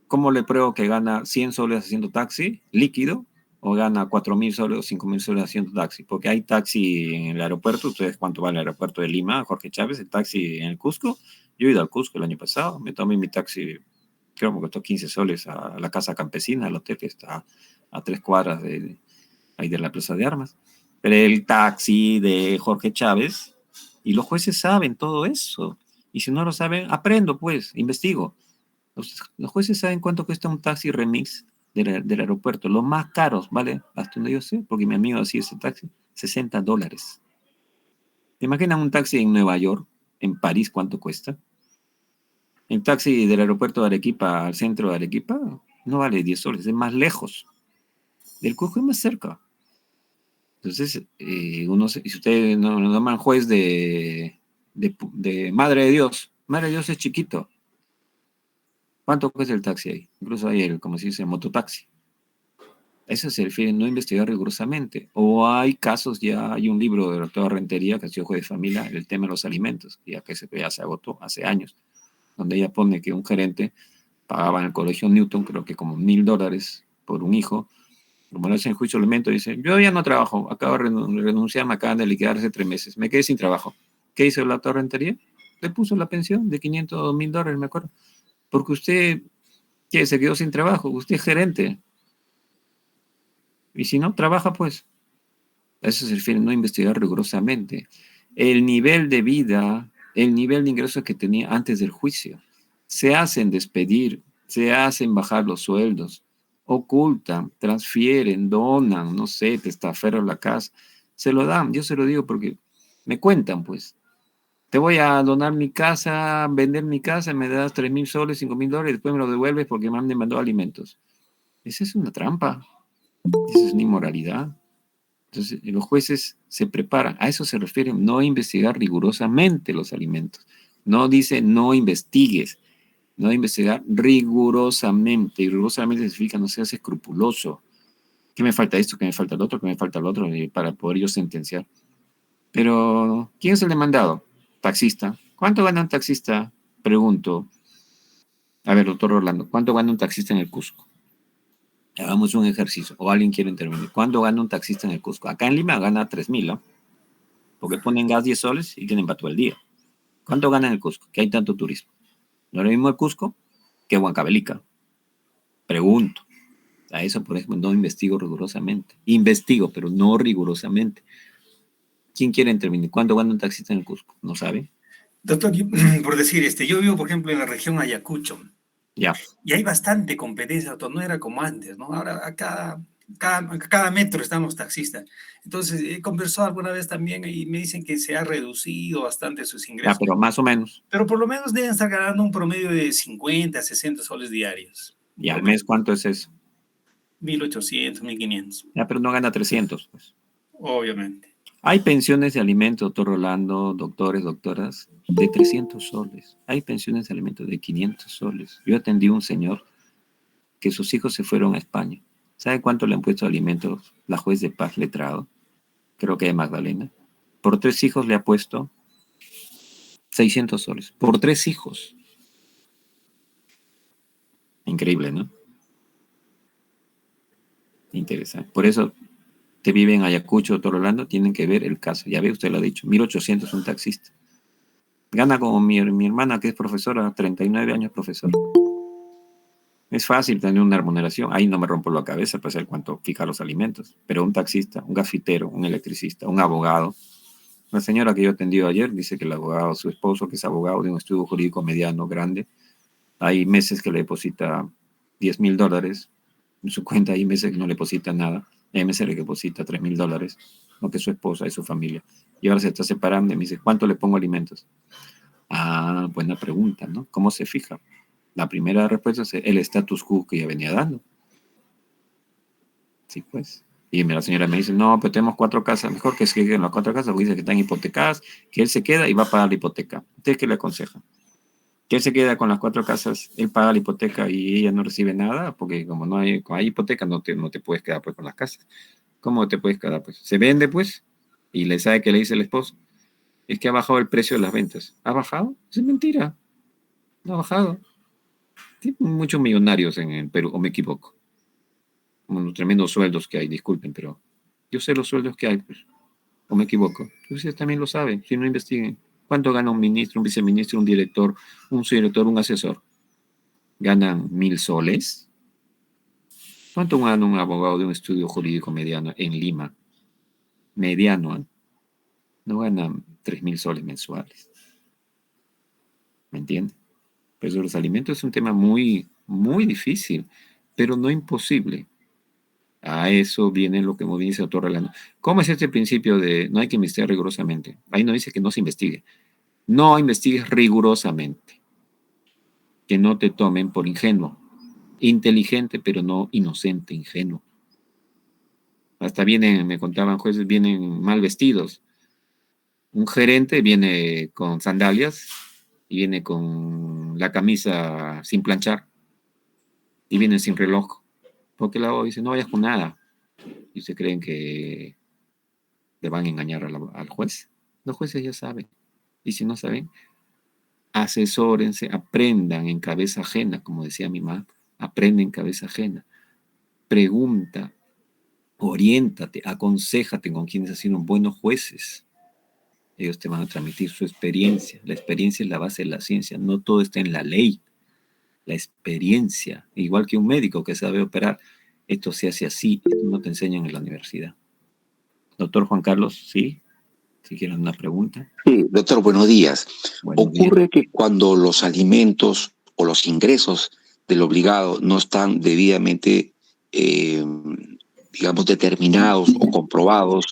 ¿Cómo le pruebo que gana 100 soles haciendo taxi líquido o gana 4.000 soles o 5.000 soles haciendo taxi? Porque hay taxi en el aeropuerto. ¿Ustedes cuánto vale el aeropuerto de Lima, Jorge Chávez? El taxi en el Cusco. Yo he ido al Cusco el año pasado, me tomé mi taxi, creo que me costó 15 soles a la casa campesina, al hotel que está a 3 cuadras ahí de la Plaza de Armas. Pero el taxi de Jorge Chávez, y los jueces saben todo eso. Y si no lo saben, aprendo pues, investigo. Los jueces saben cuánto cuesta un taxi remix del aeropuerto. Los más caros, ¿vale? Hasta donde yo sé, porque mi amigo hacía ese taxi, $60. ¿Te imaginas un taxi en Nueva York, en París, cuánto cuesta? El taxi del aeropuerto de Arequipa al centro de Arequipa no vale 10 soles, es más lejos. Del Cusco es más cerca. Entonces, si ustedes no llaman juez de Madre de Dios, Madre de Dios es chiquito. ¿Cuánto cuesta el taxi ahí? Incluso hay como se dice, mototaxi. A eso se refiere no investigar rigurosamente. O hay casos, ya hay un libro de la doctora Rentería, que ha sido juez de familia, el tema de los alimentos, ya se agotó hace años, donde ella pone que un gerente pagaba en el colegio Newton, creo que como $1.000 por un hijo. Como lo hace en juicio de alimentos, dice, yo ya no trabajo, acabo de renunciar, me acaban de liquidar hace 3 meses, me quedé sin trabajo. ¿Qué hizo la doctora Rentería? Le puso la pensión de $500 o $1.000, me acuerdo. Porque usted, ¿qué? Se quedó sin trabajo, usted es gerente. Y si no, trabaja pues. A eso se refiere no investigar rigurosamente. El nivel de vida, el nivel de ingresos que tenía antes del juicio. Se hacen despedir, se hacen bajar los sueldos, ocultan, transfieren, donan, no sé, testaferro la casa. Se lo dan, yo se lo digo porque me cuentan pues. Te voy a donar mi casa, vender mi casa, me das 3.000 soles, $5.000, después me lo devuelves porque me han demandado alimentos. Esa es una trampa, esa es una inmoralidad. Entonces, los jueces se preparan, a eso se refiere, no investigar rigurosamente los alimentos. No dice no investigues, no investigar rigurosamente. Y rigurosamente significa no seas escrupuloso. ¿Qué me falta esto? ¿Qué me falta el otro? ¿Qué me falta el otro? Para poder yo sentenciar. Pero, ¿quién es el demandado? Taxista. ¿Cuánto gana un taxista? Pregunto. A ver, doctor Orlando, ¿cuánto gana un taxista en el Cusco? Hagamos un ejercicio, o alguien quiere intervenir. ¿Cuánto gana un taxista en el Cusco? Acá en Lima gana 3.000, ¿no? Porque ponen gas 10 soles y tienen para todo el día. ¿Cuánto gana en el Cusco? Que hay tanto turismo. ¿No es lo mismo el Cusco que Huancavelica? Pregunto. A eso, por ejemplo, no investigo rigurosamente. Investigo, pero no rigurosamente. ¿Quién quiere intervenir? ¿Cuánto gana un taxista en el Cusco? ¿No sabe? Doctor, por decir, yo vivo, por ejemplo, en la región Ayacucho, Ya. y hay bastante competencia, doctor, no era como antes, ¿no? Ahora a cada metro estamos taxistas. Entonces, he conversado alguna vez también y me dicen que se ha reducido bastante sus Ya, ingresos, pero más o menos. pero por lo menos deben estar ganando un promedio de 50, 60 soles diarios. ¿Y al mes cuánto es eso? 1.800, 1.500, Ya, pero no gana 300, pues. obviamente. Hay pensiones de alimentos, doctor Rolando, doctores, doctoras, de 300 soles. Hay pensiones de alimentos de 500 soles. Yo atendí a un señor que sus hijos se fueron a España. ¿Sabe cuánto le han puesto de alimentos la juez de paz letrado? Creo que de Magdalena. Por 3 hijos le ha puesto 600 soles. Por 3 hijos. Increíble, ¿no? Interesante. Por eso te vive en Ayacucho, doctor Rolando, tienen que ver el caso. Ya ve, usted lo ha dicho. 1.800 un taxista. Gana como mi hermana, que es profesora, 39 años profesora. Es fácil tener una remuneración. Ahí no me rompo la cabeza para saber cuánto fija los alimentos. Pero un taxista, un gafitero, un electricista, un abogado. La señora que yo atendí ayer dice que el abogado, su esposo, que es abogado de un estudio jurídico mediano, grande, hay meses que le deposita $10,000 en su cuenta, hay meses que no le deposita nada, hay meses que le deposita $3,000, lo que es su esposa y su familia. Y ahora se está separando y me dice, ¿cuánto le pongo alimentos? Ah, buena pregunta, ¿no? ¿Cómo se fija? La primera respuesta es el status quo que ya venía dando. Sí, pues. Y la señora me dice, no, pero tenemos 4 casas, mejor que se queden las 4 casas, porque dice que están hipotecadas, que él se queda y va a pagar la hipoteca. ¿Usted qué le aconseja? Que él se queda con las 4 casas, él paga la hipoteca y ella no recibe nada, porque como no hay hipoteca, no te puedes quedar pues con las casas. ¿Cómo te puedes quedar? Pues se vende pues, y le sabe que le dice el esposo, es que ha bajado el precio de las ventas. ¿Ha bajado? Es mentira, no ha bajado. Hay muchos millonarios en el Perú, o me equivoco. Unos tremendos sueldos que hay, disculpen, pero yo sé los sueldos que hay, pues, o me equivoco. Ustedes también lo saben, si no investiguen. ¿Cuánto gana un ministro, un viceministro, un director, un subdirector, un asesor? ¿Ganan 1.000 soles? ¿Cuánto gana un abogado de un estudio jurídico mediano en Lima? Mediano, ¿eh? No ganan 3.000 soles mensuales. ¿Me entienden? Pues los alimentos es un tema muy, muy difícil, pero no imposible. A eso viene lo que me dice el doctor Rolando. ¿Cómo es este principio de no hay que investigar rigurosamente? Ahí no dice que no se investigue. No investigues rigurosamente. Que no te tomen por ingenuo. Inteligente, pero no inocente, ingenuo. Hasta vienen, me contaban jueces, vienen mal vestidos. Un gerente viene con sandalias y viene con la camisa sin planchar y viene sin reloj. Porque la dice, no vayas con nada. Y se creen que le van a engañar al juez. Los jueces ya saben. Y si no saben, asesórense, aprendan en cabeza ajena, como decía mi mamá, aprende en cabeza ajena. Pregunta, oriéntate, aconséjate con quienes han sido buenos jueces. Ellos te van a transmitir su experiencia. La experiencia es la base de la ciencia. No todo está en la ley. La experiencia, igual que un médico que sabe operar, esto se hace así, esto no te enseñan en la universidad. Doctor Juan Carlos, ¿sí? Si quieren una pregunta. Sí, doctor, buenos días. Buenos Ocurre días. que cuando los alimentos o los ingresos del obligado no están debidamente, digamos, determinados o comprobados,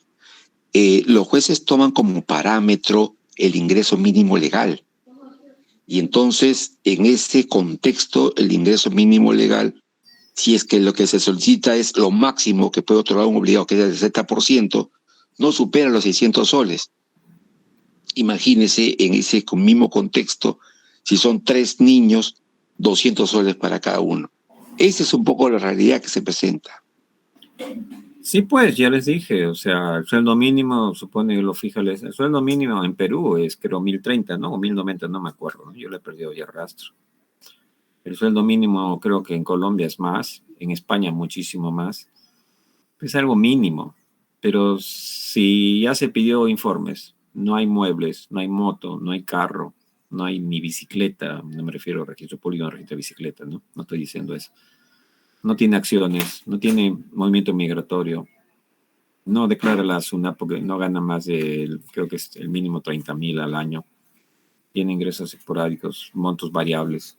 los jueces toman como parámetro el ingreso mínimo legal. Y entonces, en ese contexto, el ingreso mínimo legal, si es que lo que se solicita es lo máximo que puede otorgar un obligado, que es el 60%, no supera los 600 soles. Imagínese en ese mismo contexto, si son 3 niños, 200 soles para cada uno. Esa es un poco la realidad que se presenta. Sí, pues, ya les dije, o sea, el sueldo mínimo, supone que lo fija, el sueldo mínimo en Perú es, creo, 1.030, ¿no? O 1.090, no me acuerdo, ¿no? Yo le he perdido ya rastro. El sueldo mínimo creo que en Colombia es más, en España muchísimo más. Es algo mínimo, pero si ya se pidió informes, no hay muebles, no hay moto, no hay carro, no hay ni bicicleta, no me refiero a registro público, no registro de bicicleta, ¿no? No estoy diciendo eso. No tiene acciones, no tiene movimiento migratorio, no declara la SUNAT porque no gana más de, creo que es el mínimo 30,000 al año. tiene ingresos esporádicos, montos variables.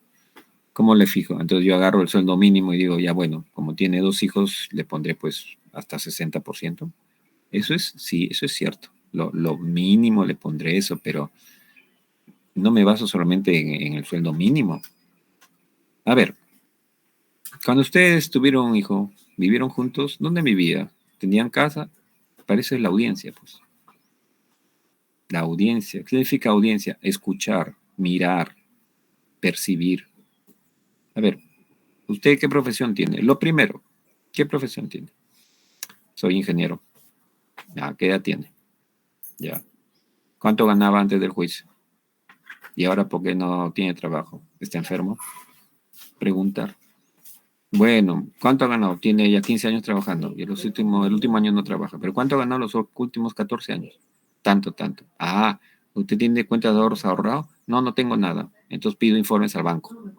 ¿Cómo le fijo? Entonces yo agarro el sueldo mínimo y digo, ya bueno, como tiene 2 hijos, le pondré pues hasta 60%. Eso es, sí, eso es cierto. Lo mínimo le pondré eso, pero no me baso solamente en el sueldo mínimo. A ver, cuando ustedes tuvieron un hijo, vivieron juntos, ¿dónde vivía? ¿Tenían casa? Parece la audiencia, pues. La audiencia. ¿Qué significa audiencia? Escuchar, mirar, percibir. A ver, ¿usted qué profesión tiene? Lo primero, ¿qué profesión tiene? Soy ingeniero. Ah, ¿qué edad tiene? Ya. ¿Cuánto ganaba antes del juicio? ¿Y ahora por qué no tiene trabajo? ¿Está enfermo? Preguntar. Bueno, ¿cuánto ha ganado? Tiene ya 15 años trabajando y el último año no trabaja. ¿Pero cuánto ha ganado los últimos 14 años? Tanto, tanto. Ah, ¿usted tiene cuenta de ahorros ahorrado? No, no tengo nada. Entonces pido informes al banco.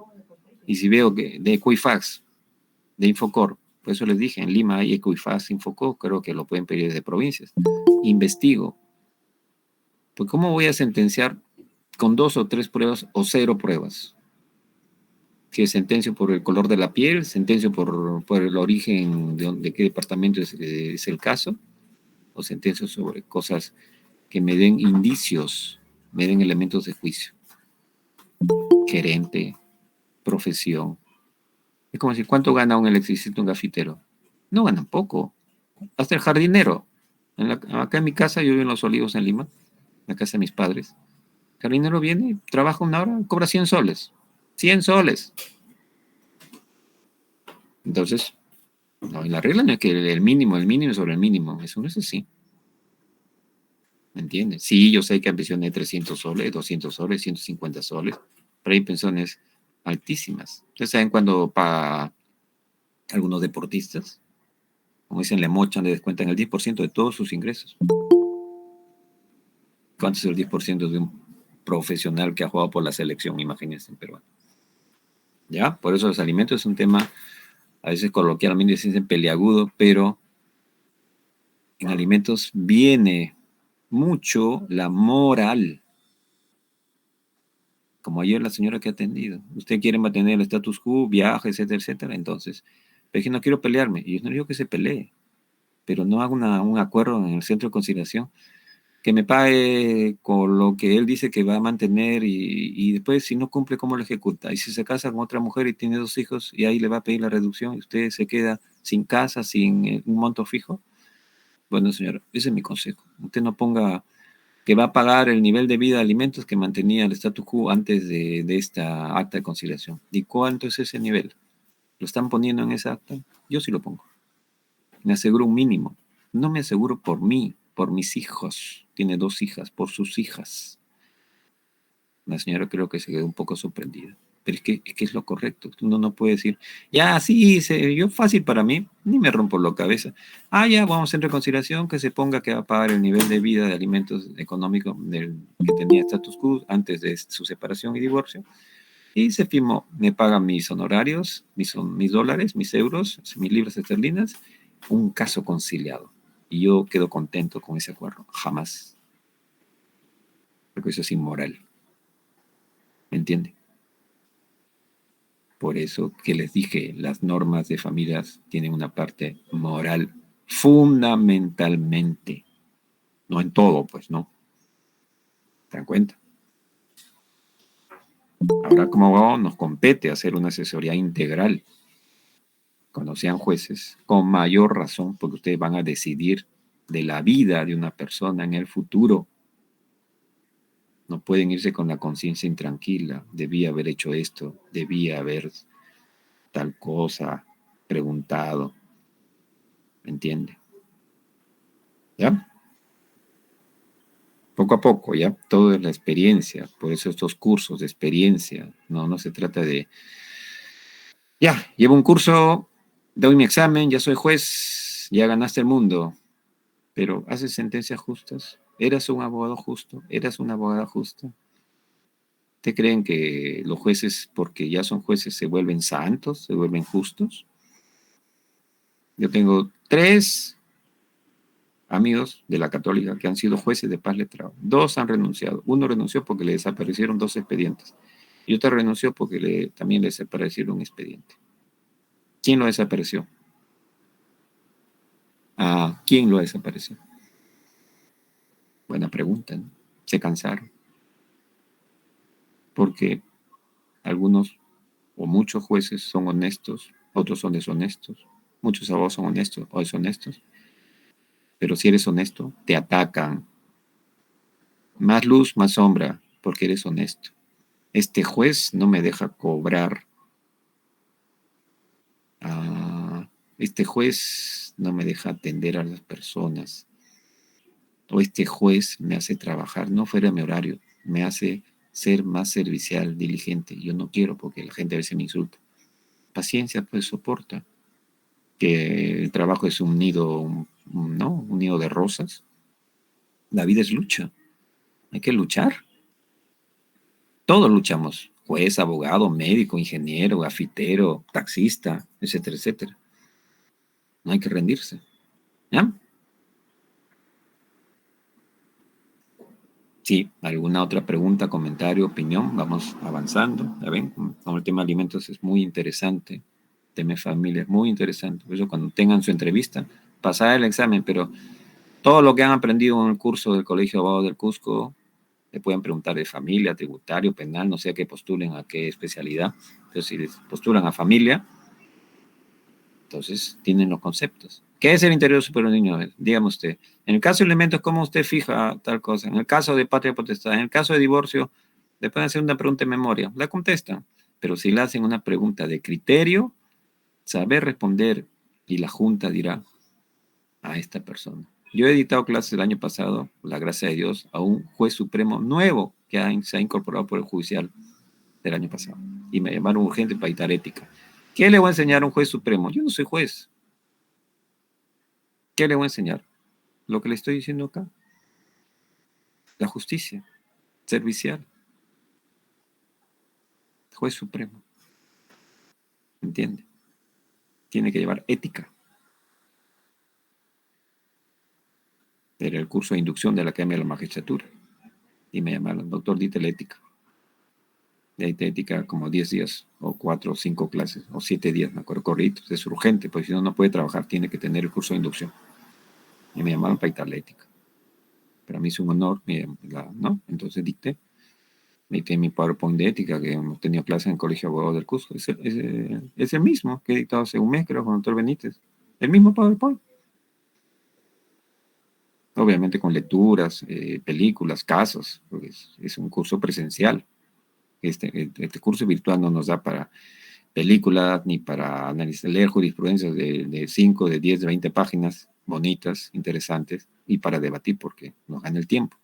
Y si veo que de Equifax, de Infocor, por eso les dije, en Lima hay Equifax, Infocor, creo que lo pueden pedir desde provincias. Investigo. Pues ¿cómo voy a sentenciar con 2 o 3 pruebas o 0 pruebas? Que sentencio por el color de la piel, sentencio por el origen de qué departamento es el caso, o sentencio sobre cosas que me den indicios, me den elementos de juicio. Gerente, profesión. Es como decir, ¿cuánto gana un electricista, un gafitero? No ganan poco. Hasta el jardinero. Acá en mi casa, yo vivo en Los Olivos, en Lima, en la casa de mis padres. El jardinero viene, trabaja 1 hora, cobra 100 soles. 100 soles. Entonces, no, y la regla no es que el mínimo sobre el mínimo. Eso no es así. ¿Me entiendes? Sí, yo sé que hay pensiones de 300 soles, 200 soles, 150 soles, pero hay pensiones altísimas. Ustedes saben cuando para algunos deportistas, como dicen, le mochan, le descuentan el 10% de todos sus ingresos. ¿Cuánto es el 10% de un profesional que ha jugado por la selección? Imagínense en Perú. ¿Ya? Por eso los alimentos es un tema, a veces coloquialmente se dice peliagudo, pero en alimentos viene mucho la moral. Como ayer la señora que ha atendido. Usted quiere mantener el status quo, viaje, etcétera, etcétera. Entonces, pero es que no quiero pelearme. Y yo no digo que se pelee, pero no hago un acuerdo en el centro de conciliación que me pague con lo que él dice que va a mantener y después si no cumple, ¿cómo lo ejecuta? Y si se casa con otra mujer y tiene 2 hijos y ahí le va a pedir la reducción y usted se queda sin casa, sin un monto fijo. Bueno, señora, ese es mi consejo. Usted no ponga que va a pagar el nivel de vida de alimentos que mantenía el status quo antes de esta acta de conciliación. ¿Y cuánto es ese nivel? ¿Lo están poniendo en esa acta? Yo sí lo pongo. Me aseguro un mínimo. No me aseguro por mí, por mis hijos. Tiene 2 hijas, por sus hijas. La señora creo que se quedó un poco sorprendida. Pero es que es lo correcto. Uno no puede decir, ya, sí, yo fácil para mí, ni me rompo la cabeza. Ah, ya, vamos en reconciliación, que se ponga que va a pagar el nivel de vida de alimentos económicos que tenía status quo antes de su separación y divorcio. Y se firmó, me pagan mis honorarios, mis dólares, mis euros, mis libras esterlinas, un caso conciliado. Y yo quedo contento con ese acuerdo. Jamás. Porque eso es inmoral. ¿Me entiende? Por eso que les dije, las normas de familias tienen una parte moral fundamentalmente. No en todo, pues, ¿no? ¿Se dan cuenta? Ahora como abogado nos compete hacer una asesoría integral. Cuando sean jueces, con mayor razón, porque ustedes van a decidir de la vida de una persona en el futuro. No pueden irse con la conciencia intranquila. Debía haber hecho esto, debía haber tal cosa, preguntado. ¿Me entiende? ¿Ya? Poco a poco, ¿ya? Todo es la experiencia. Por eso estos cursos de experiencia. No se trata de... Ya, llevo un curso, doy mi examen, ya soy juez, ya ganaste el mundo. Pero ¿haces sentencias justas? ¿Eras un abogado justo? ¿Eras una abogada justa? ¿Te creen que los jueces, porque ya son jueces, se vuelven santos, se vuelven justos? Yo tengo 3 amigos de la Católica que han sido jueces de paz letrados. 2 han renunciado. Uno renunció porque le desaparecieron 2 expedientes. Y otro renunció porque también le desaparecieron un expediente. ¿Quién lo desapareció? ¿Quién lo desapareció? Buena pregunta, ¿no? Se cansaron. Porque algunos o muchos jueces son honestos, otros son deshonestos. Muchos abogados son honestos o deshonestos. Pero si eres honesto, te atacan. Más luz, más sombra, porque eres honesto. Este juez no me deja cobrar. Este juez no me deja atender a las personas. O este juez me hace trabajar, no fuera mi horario, me hace ser más servicial, diligente. Yo no quiero porque la gente a veces me insulta. Paciencia, pues soporta. Que el trabajo es un nido, ¿no? Un nido de rosas. La vida es lucha. Hay que luchar. Todos luchamos. Juez, abogado, médico, ingeniero, gafitero, taxista, etcétera, etcétera. No hay que rendirse. ¿Ya? Sí, ¿alguna otra pregunta, comentario, opinión? Vamos avanzando. ¿Ya ven? Con el tema de alimentos es muy interesante. El tema de familia es muy interesante. Por eso cuando tengan su entrevista, pasar el examen, pero todo lo que han aprendido en el curso del Colegio de Abogados del Cusco, le pueden preguntar de familia, tributario, penal, no sé a qué postulen, a qué especialidad. Pero si les postulan a familia, entonces tienen los conceptos. ¿Qué es el interior superior del niño? Dígame usted. En el caso de elementos, ¿cómo usted fija tal cosa? En el caso de patria potestad, en el caso de divorcio, le pueden hacer una pregunta de memoria. La contestan. Pero si le hacen una pregunta de criterio, saber responder y la Junta dirá a esta persona. Yo he editado clases el año pasado, por la gracia de Dios, a un juez supremo nuevo que se ha incorporado por el judicial del año pasado. Y me llamaron urgente para dictar ética. ¿Qué le voy a enseñar a un juez supremo? Yo no soy juez. ¿Qué le voy a enseñar? Lo que le estoy diciendo acá. La justicia servicial. Juez supremo. ¿Entiende? Tiene que llevar ética. Era el curso de inducción de la Academia de la Magistratura. Y me llamaron, doctor, dite la ética. De ética como 10 días, o 4 o 5 clases, o 7 días, me acuerdo, corritos. Es urgente, porque si no, no puede trabajar, tiene que tener el curso de inducción. Y me llamaron para dictar la ética. Para mí es un honor, ¿no? Entonces dicté mi PowerPoint de ética, que hemos tenido clases en el Colegio de Abogados del Cusco. Es el mismo que he dictado hace un mes, creo, con el doctor Benítez. El mismo PowerPoint. Obviamente con lecturas, películas, casos, porque es un curso presencial. Este curso virtual no nos da para películas ni para leer jurisprudencias de 5, de 10, de 20 páginas bonitas, interesantes, y para debatir porque nos gana el tiempo.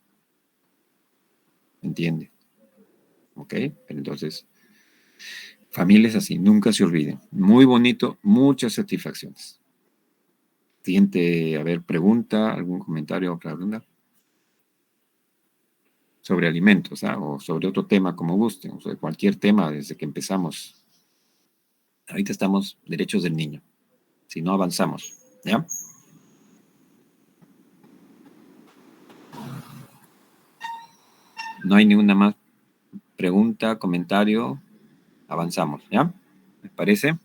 ¿Entiende? ¿Ok? Pero entonces, familias así, nunca se olviden. Muy bonito, muchas satisfacciones. Siguiente, a ver, pregunta, algún comentario, otra pregunta. Sobre alimentos, o sobre otro tema, como gusten, o sobre cualquier tema desde que empezamos. Ahorita estamos derechos del niño. Si no avanzamos, ¿ya? No hay ninguna más pregunta, comentario. Avanzamos, ¿ya? ¿Me parece?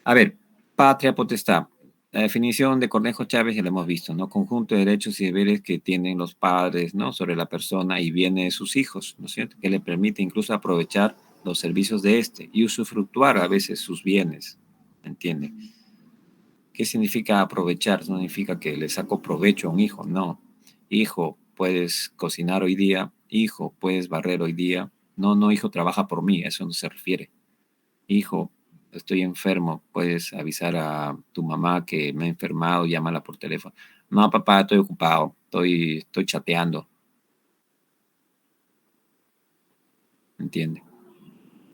A ver, patria potestad. La definición de Cornejo Chávez ya la hemos visto, ¿no? Conjunto de derechos y deberes que tienen los padres, ¿no? Sobre la persona y bienes de sus hijos, ¿no es cierto? Que le permite incluso aprovechar los servicios de este y usufructuar a veces sus bienes, ¿entiende? ¿Qué significa aprovechar? No significa que le saco provecho a un hijo, no. Hijo, puedes cocinar hoy día. Hijo, puedes barrer hoy día. No, no, hijo, trabaja por mí, a eso no se refiere. Hijo, estoy enfermo, puedes avisar a tu mamá que me he enfermado, llámala por teléfono. No, papá, estoy ocupado, estoy chateando. ¿Entiende?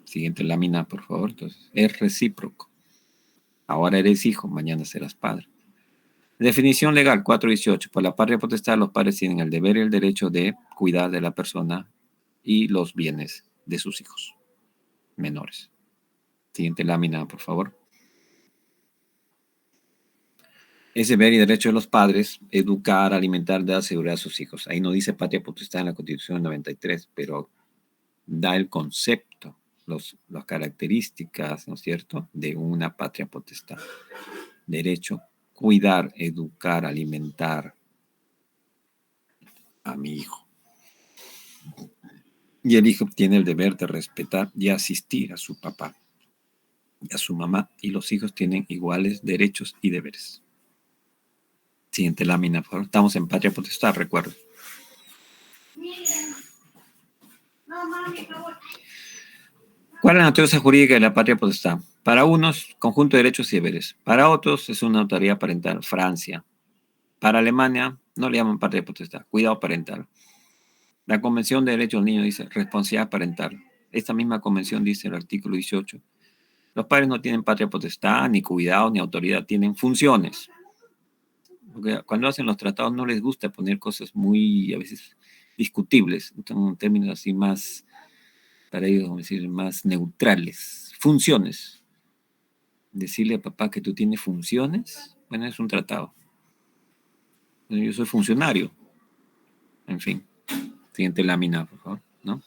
Siguiente lámina, por favor. Entonces, es recíproco. Ahora eres hijo, mañana serás padre. Definición legal 418. Por la patria potestad, los padres tienen el deber y el derecho de cuidar de la persona y los bienes de sus hijos menores. Siguiente lámina, por favor. Es deber y derecho de los padres educar, alimentar, dar seguridad a sus hijos. Ahí no dice patria potestad en la Constitución del 93, pero da el concepto, las características, ¿no es cierto?, de una patria potestad. Derecho, cuidar, educar, alimentar a mi hijo. Y el hijo tiene el deber de respetar y asistir a su papá y a su mamá, y los hijos tienen iguales derechos y deberes. Siguiente lámina, por favor. Estamos en patria potestad, recuerden. ¿Cuál es la naturaleza jurídica de la patria potestad? Para unos, conjunto de derechos y deberes. Para otros, es una autoridad parental. Francia. Para Alemania, no le llaman patria potestad. Cuidado parental. La Convención de Derechos del Niño dice responsabilidad parental. Esta misma convención dice en el artículo 18. Los padres no tienen patria potestad, ni cuidado, ni autoridad. Tienen funciones. Porque cuando hacen los tratados no les gusta poner cosas muy, a veces, discutibles. En términos así más, para ellos, vamos a decir, más neutrales. Funciones. Decirle a papá que tú tienes funciones, bueno, es un tratado. Yo soy funcionario. En fin. Siguiente lámina, por favor, ¿no?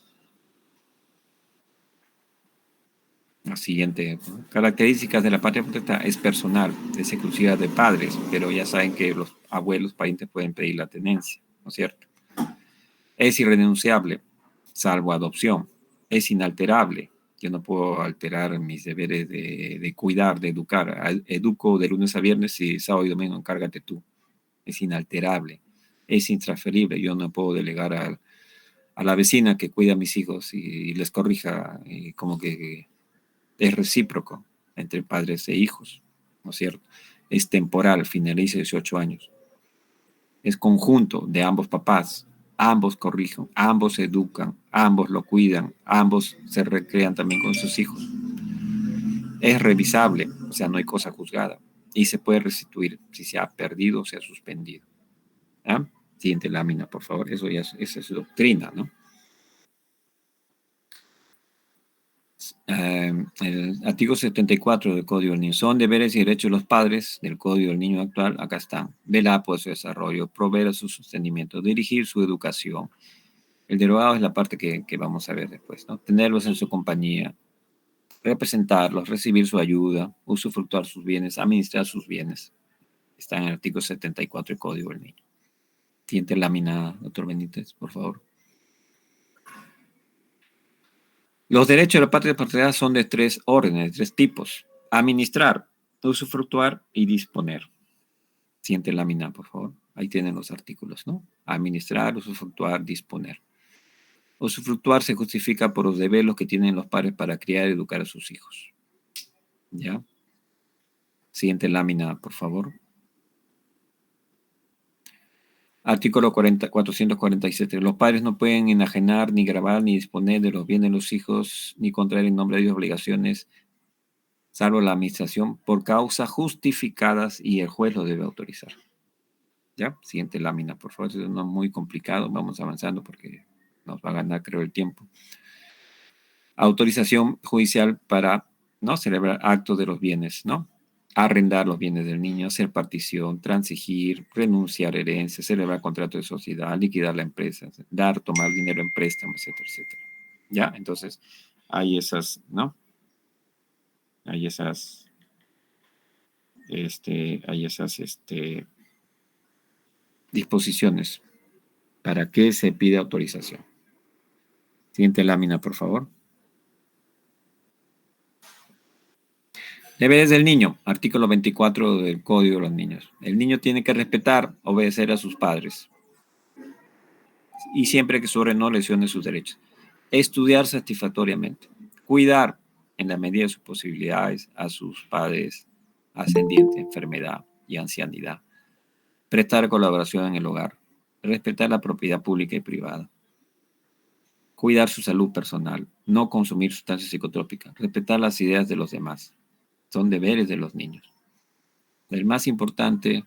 La siguiente. Características de la patria potestad es personal, es exclusiva de padres, pero ya saben que los abuelos, parientes pueden pedir la tenencia, ¿no es cierto? Es irrenunciable, salvo adopción. Es inalterable. Yo no puedo alterar mis deberes de cuidar, de educar. Educo de lunes a viernes y sábado y domingo encárgate tú. Es inalterable. Es intransferible. Yo no puedo delegar a la vecina que cuida a mis hijos y les corrija, y como que es recíproco entre padres e hijos, ¿no es cierto? Es temporal, finaliza 18 años. Es conjunto de ambos papás, ambos corrigen, ambos educan, ambos lo cuidan, ambos se recrean también con sus hijos. Es revisable, o sea, no hay cosa juzgada, y se puede restituir si se ha perdido o se ha suspendido. ¿Ah? Siguiente lámina, por favor. Eso ya esa es doctrina, ¿no? El artículo 74 del Código del Niño. Son deberes y derechos de los padres del Código del Niño actual. Acá están. Velar por su desarrollo, proveer su sostenimiento, dirigir su educación. El derogado es la parte que vamos a ver después, ¿no? Tenerlos en su compañía, representarlos, recibir su ayuda, usufructuar sus bienes, administrar sus bienes. Está en el artículo 74 del Código del Niño. Siguiente lámina, doctor Benítez, por favor. Los derechos de la patria potestad son de tres órdenes, de tres tipos. Administrar, usufructuar y disponer. Siguiente lámina, por favor. Ahí tienen los artículos, ¿no? Administrar, usufructuar, disponer. Usufructuar se justifica por los deberes que tienen los padres para criar y educar a sus hijos. ¿Ya? Siguiente lámina, por favor. Artículo 447. Los padres no pueden enajenar, ni grabar, ni disponer de los bienes de los hijos, ni contraer en nombre de ellos obligaciones, salvo la administración, por causas justificadas y el juez lo debe autorizar. ¿Ya? Siguiente lámina, por favor. Es no muy complicado. Vamos avanzando porque nos va a ganar, creo, el tiempo. Autorización judicial para, ¿no?, celebrar actos de los bienes, ¿no? Arrendar los bienes del niño, hacer partición, transigir, renunciar a herencia, celebrar contrato de sociedad, liquidar la empresa, dar, tomar dinero en préstamo, etcétera, etcétera. ¿Ya? Entonces, hay esas, ¿no? Hay esas, disposiciones para que se pida autorización. Siguiente lámina, por favor. Deberes del niño, artículo 24 del Código de los Niños. El niño tiene que respetar, obedecer a sus padres y siempre que sobre no lesione sus derechos. Estudiar satisfactoriamente. Cuidar en la medida de sus posibilidades a sus padres ascendientes, enfermedad y ancianidad. Prestar colaboración en el hogar. Respetar la propiedad pública y privada. Cuidar su salud personal. No consumir sustancias psicotrópicas. Respetar las ideas de los demás. Son deberes de los niños. El más importante,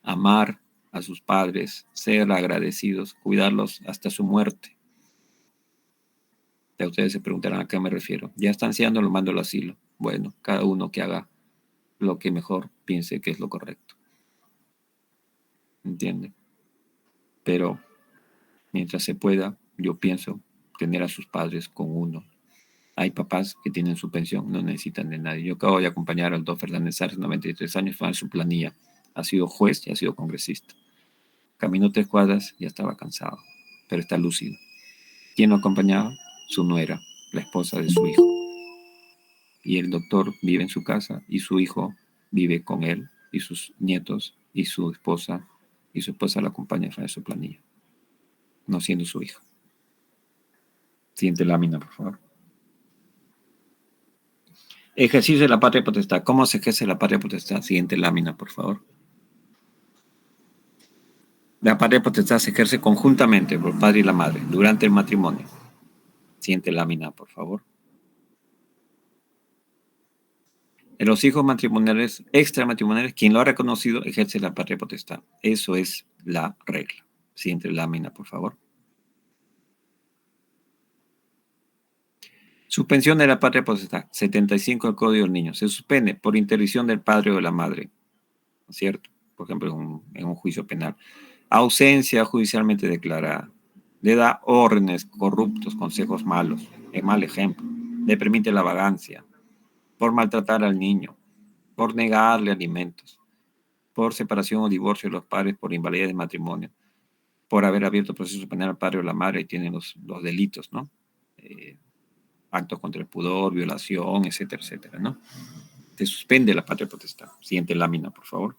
amar a sus padres, ser agradecidos, cuidarlos hasta su muerte. Ya ustedes se preguntarán a qué me refiero. Ya está anciano, lo mando al asilo. Bueno, cada uno que haga lo que mejor piense que es lo correcto. ¿entiende? Pero mientras se pueda, yo pienso tener a sus padres con uno. Hay papás que tienen su pensión, no necesitan de nadie. Yo acabo de acompañar al doctor Fernández Arce, 93 años, fue en su planilla. Ha sido juez y ha sido congresista. Caminó 3 cuadras y ya estaba cansado, pero está lúcido. ¿Quién lo acompañaba? Su nuera, la esposa de su hijo. Y el doctor vive en su casa y su hijo vive con él y sus nietos y su esposa lo acompaña a su planilla, no siendo su hijo. Siguiente lámina, por favor. Ejercicio de la patria potestad. ¿Cómo se ejerce la patria potestad? Siguiente lámina, por favor. La patria potestad se ejerce conjuntamente por el padre y la madre durante el matrimonio. Siguiente lámina, por favor. En los hijos matrimoniales, extramatrimoniales, quien lo ha reconocido ejerce la patria potestad. Eso es la regla. Siguiente lámina, por favor. Suspensión de la patria potestad. 75 del Código del Niño. Se suspende por interdicción del padre o de la madre. ¿No es cierto? Por ejemplo, en un juicio penal. Ausencia judicialmente declarada. Le da órdenes corruptos, consejos malos. Es mal ejemplo. Le permite la vagancia. Por maltratar al niño. Por negarle alimentos. Por separación o divorcio de los padres por invalidez de matrimonio. Por haber abierto proceso penal al padre o la madre y tienen los delitos, ¿no? Actos contra el pudor, violación, etcétera, etcétera, ¿no? Se suspende la patria potestad. Siguiente lámina, por favor.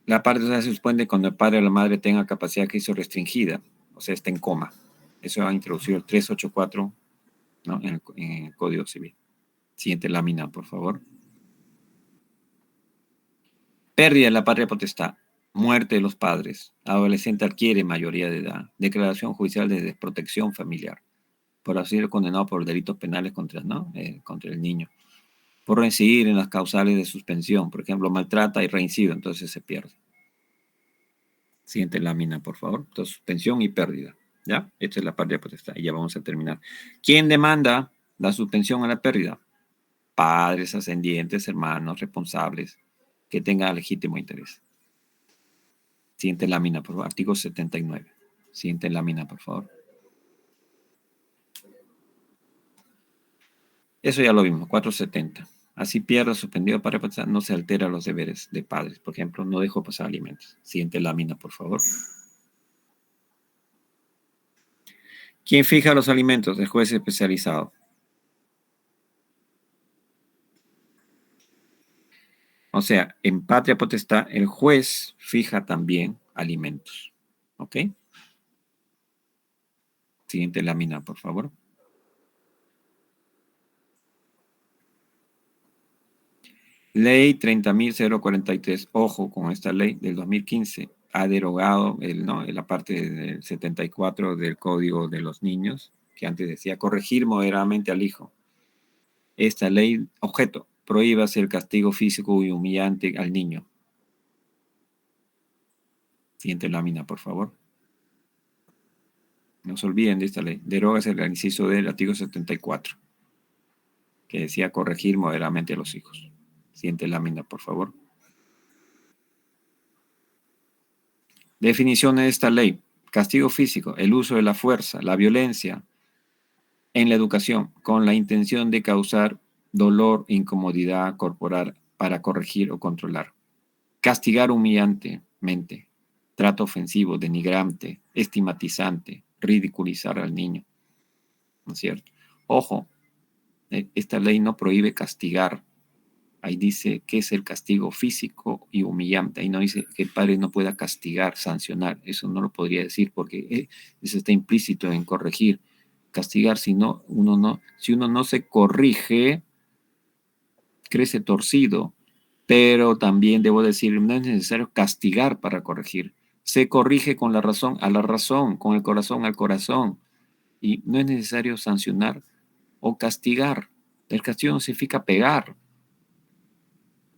La patria potestad se suspende cuando el padre o la madre tenga capacidad que hizo restringida, o sea, está en coma. Eso ha introducido el 384, ¿no? en el Código Civil. Siguiente lámina, por favor. Pérdida de la patria potestad. Muerte de los padres. Adolescente adquiere mayoría de edad. Declaración judicial de desprotección familiar. Por haber sido condenado por delitos penales contra el niño. Por reincidir en las causales de suspensión. Por ejemplo, maltrata y reincide, entonces se pierde. Siguiente lámina, por favor. Entonces, suspensión y pérdida. ¿Ya? Esta es la patria potestad. Y ya vamos a terminar. ¿Quién demanda la suspensión a la pérdida? Padres, ascendientes, hermanos, responsables, que tengan legítimo interés. Siguiente lámina, por favor. Artículo 79. Siguiente lámina, por favor. Eso ya lo vimos, 470. Así pierda suspendido para pasar, no se altera los deberes de padres. Por ejemplo, no dejo pasar alimentos. Siguiente lámina, por favor. ¿Quién fija los alimentos? El juez especializado. O sea, en patria potestad, el juez fija también alimentos. ¿Ok? Siguiente lámina, por favor. Ley 30.043. Ojo con esta ley del 2015. Ha derogado la parte del 74 del Código de los Niños, que antes decía corregir moderadamente al hijo. Esta ley, objeto, prohíbase el castigo físico y humillante al niño. Siguiente lámina, por favor. No se olviden de esta ley. Derógase el inciso del artículo 74, que decía corregir moderadamente a los hijos. Siguiente lámina, por favor. Definiciones de esta ley. Castigo físico, el uso de la fuerza, la violencia en la educación con la intención de causar dolor e incomodidad corporal para corregir o controlar. Castigar humillantemente, trato ofensivo, denigrante, estigmatizante, ridiculizar al niño. ¿No es cierto? Ojo, esta ley no prohíbe castigar. Ahí dice que es el castigo físico y humillante. Ahí no dice que el padre no pueda castigar, sancionar. Eso no lo podría decir porque eso está implícito en corregir. Castigar, si uno no se corrige, crece torcido. Pero también debo decir, no es necesario castigar para corregir. Se corrige con la razón a la razón, con el corazón al corazón. Y no es necesario sancionar o castigar. El castigo no significa pegar.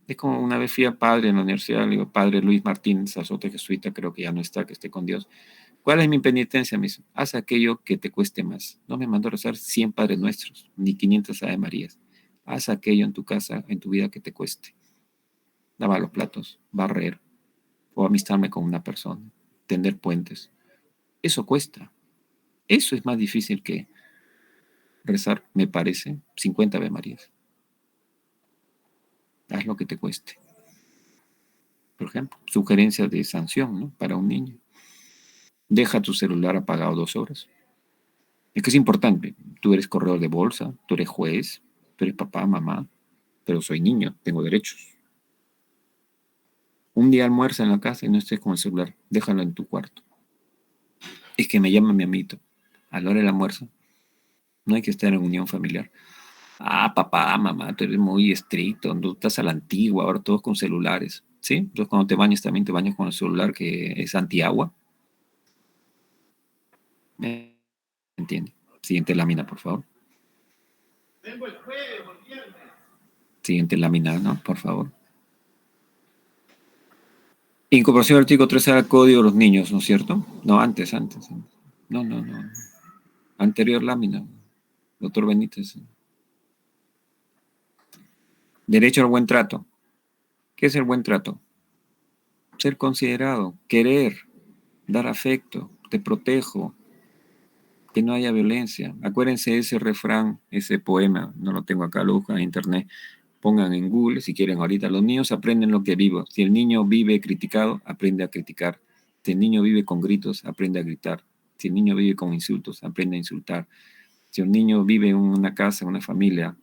Es como una vez fui al padre en la universidad, le digo, padre Luis Martín, sacerdote jesuita, creo que ya no está, que esté con Dios. ¿Cuál es mi penitencia? Me dice, haz aquello que te cueste más. No me mandó a rezar 100 Padres Nuestros, ni 500 Ave Marías. Haz aquello en tu casa, en tu vida que te cueste. lavar los platos, barrer o amistarme con una persona, tender puentes. Eso cuesta. Eso es más difícil que rezar, me parece, 50 Ave Marías. Haz lo que te cueste. Por ejemplo, sugerencias de sanción, ¿no? Para un niño. Deja tu celular apagado 2 horas. Es que es importante. Tú eres corredor de bolsa, tú eres juez, tú eres papá, mamá, pero soy niño, tengo derechos. Un día almuerza en la casa y no estés con el celular, déjalo en tu cuarto. Es que me llama mi amito. A la hora del almuerzo, no hay que estar en unión familiar. Ah, papá, mamá, tú eres muy estricto, tú estás a la antigua, ahora todos con celulares. ¿Sí? Entonces cuando te bañas también te bañas con el celular que es antiagua. ¿Me entiende? Siguiente lámina, por favor. Siguiente lámina, ¿no? Por favor. Incorporación del artículo 13 al Código de los Niños, ¿no es cierto? No, antes. No. Anterior lámina. Doctor Benítez. Derecho al buen trato. ¿Qué es el buen trato? Ser considerado, querer, dar afecto, te protejo, que no haya violencia. Acuérdense de ese refrán, ese poema, no lo tengo acá, lo buscan en internet, pongan en Google si quieren ahorita. Los niños aprenden lo que vivo. Si el niño vive criticado, aprende a criticar. Si el niño vive con gritos, aprende a gritar. Si el niño vive con insultos, aprende a insultar. Si un niño vive en una casa, en una familia,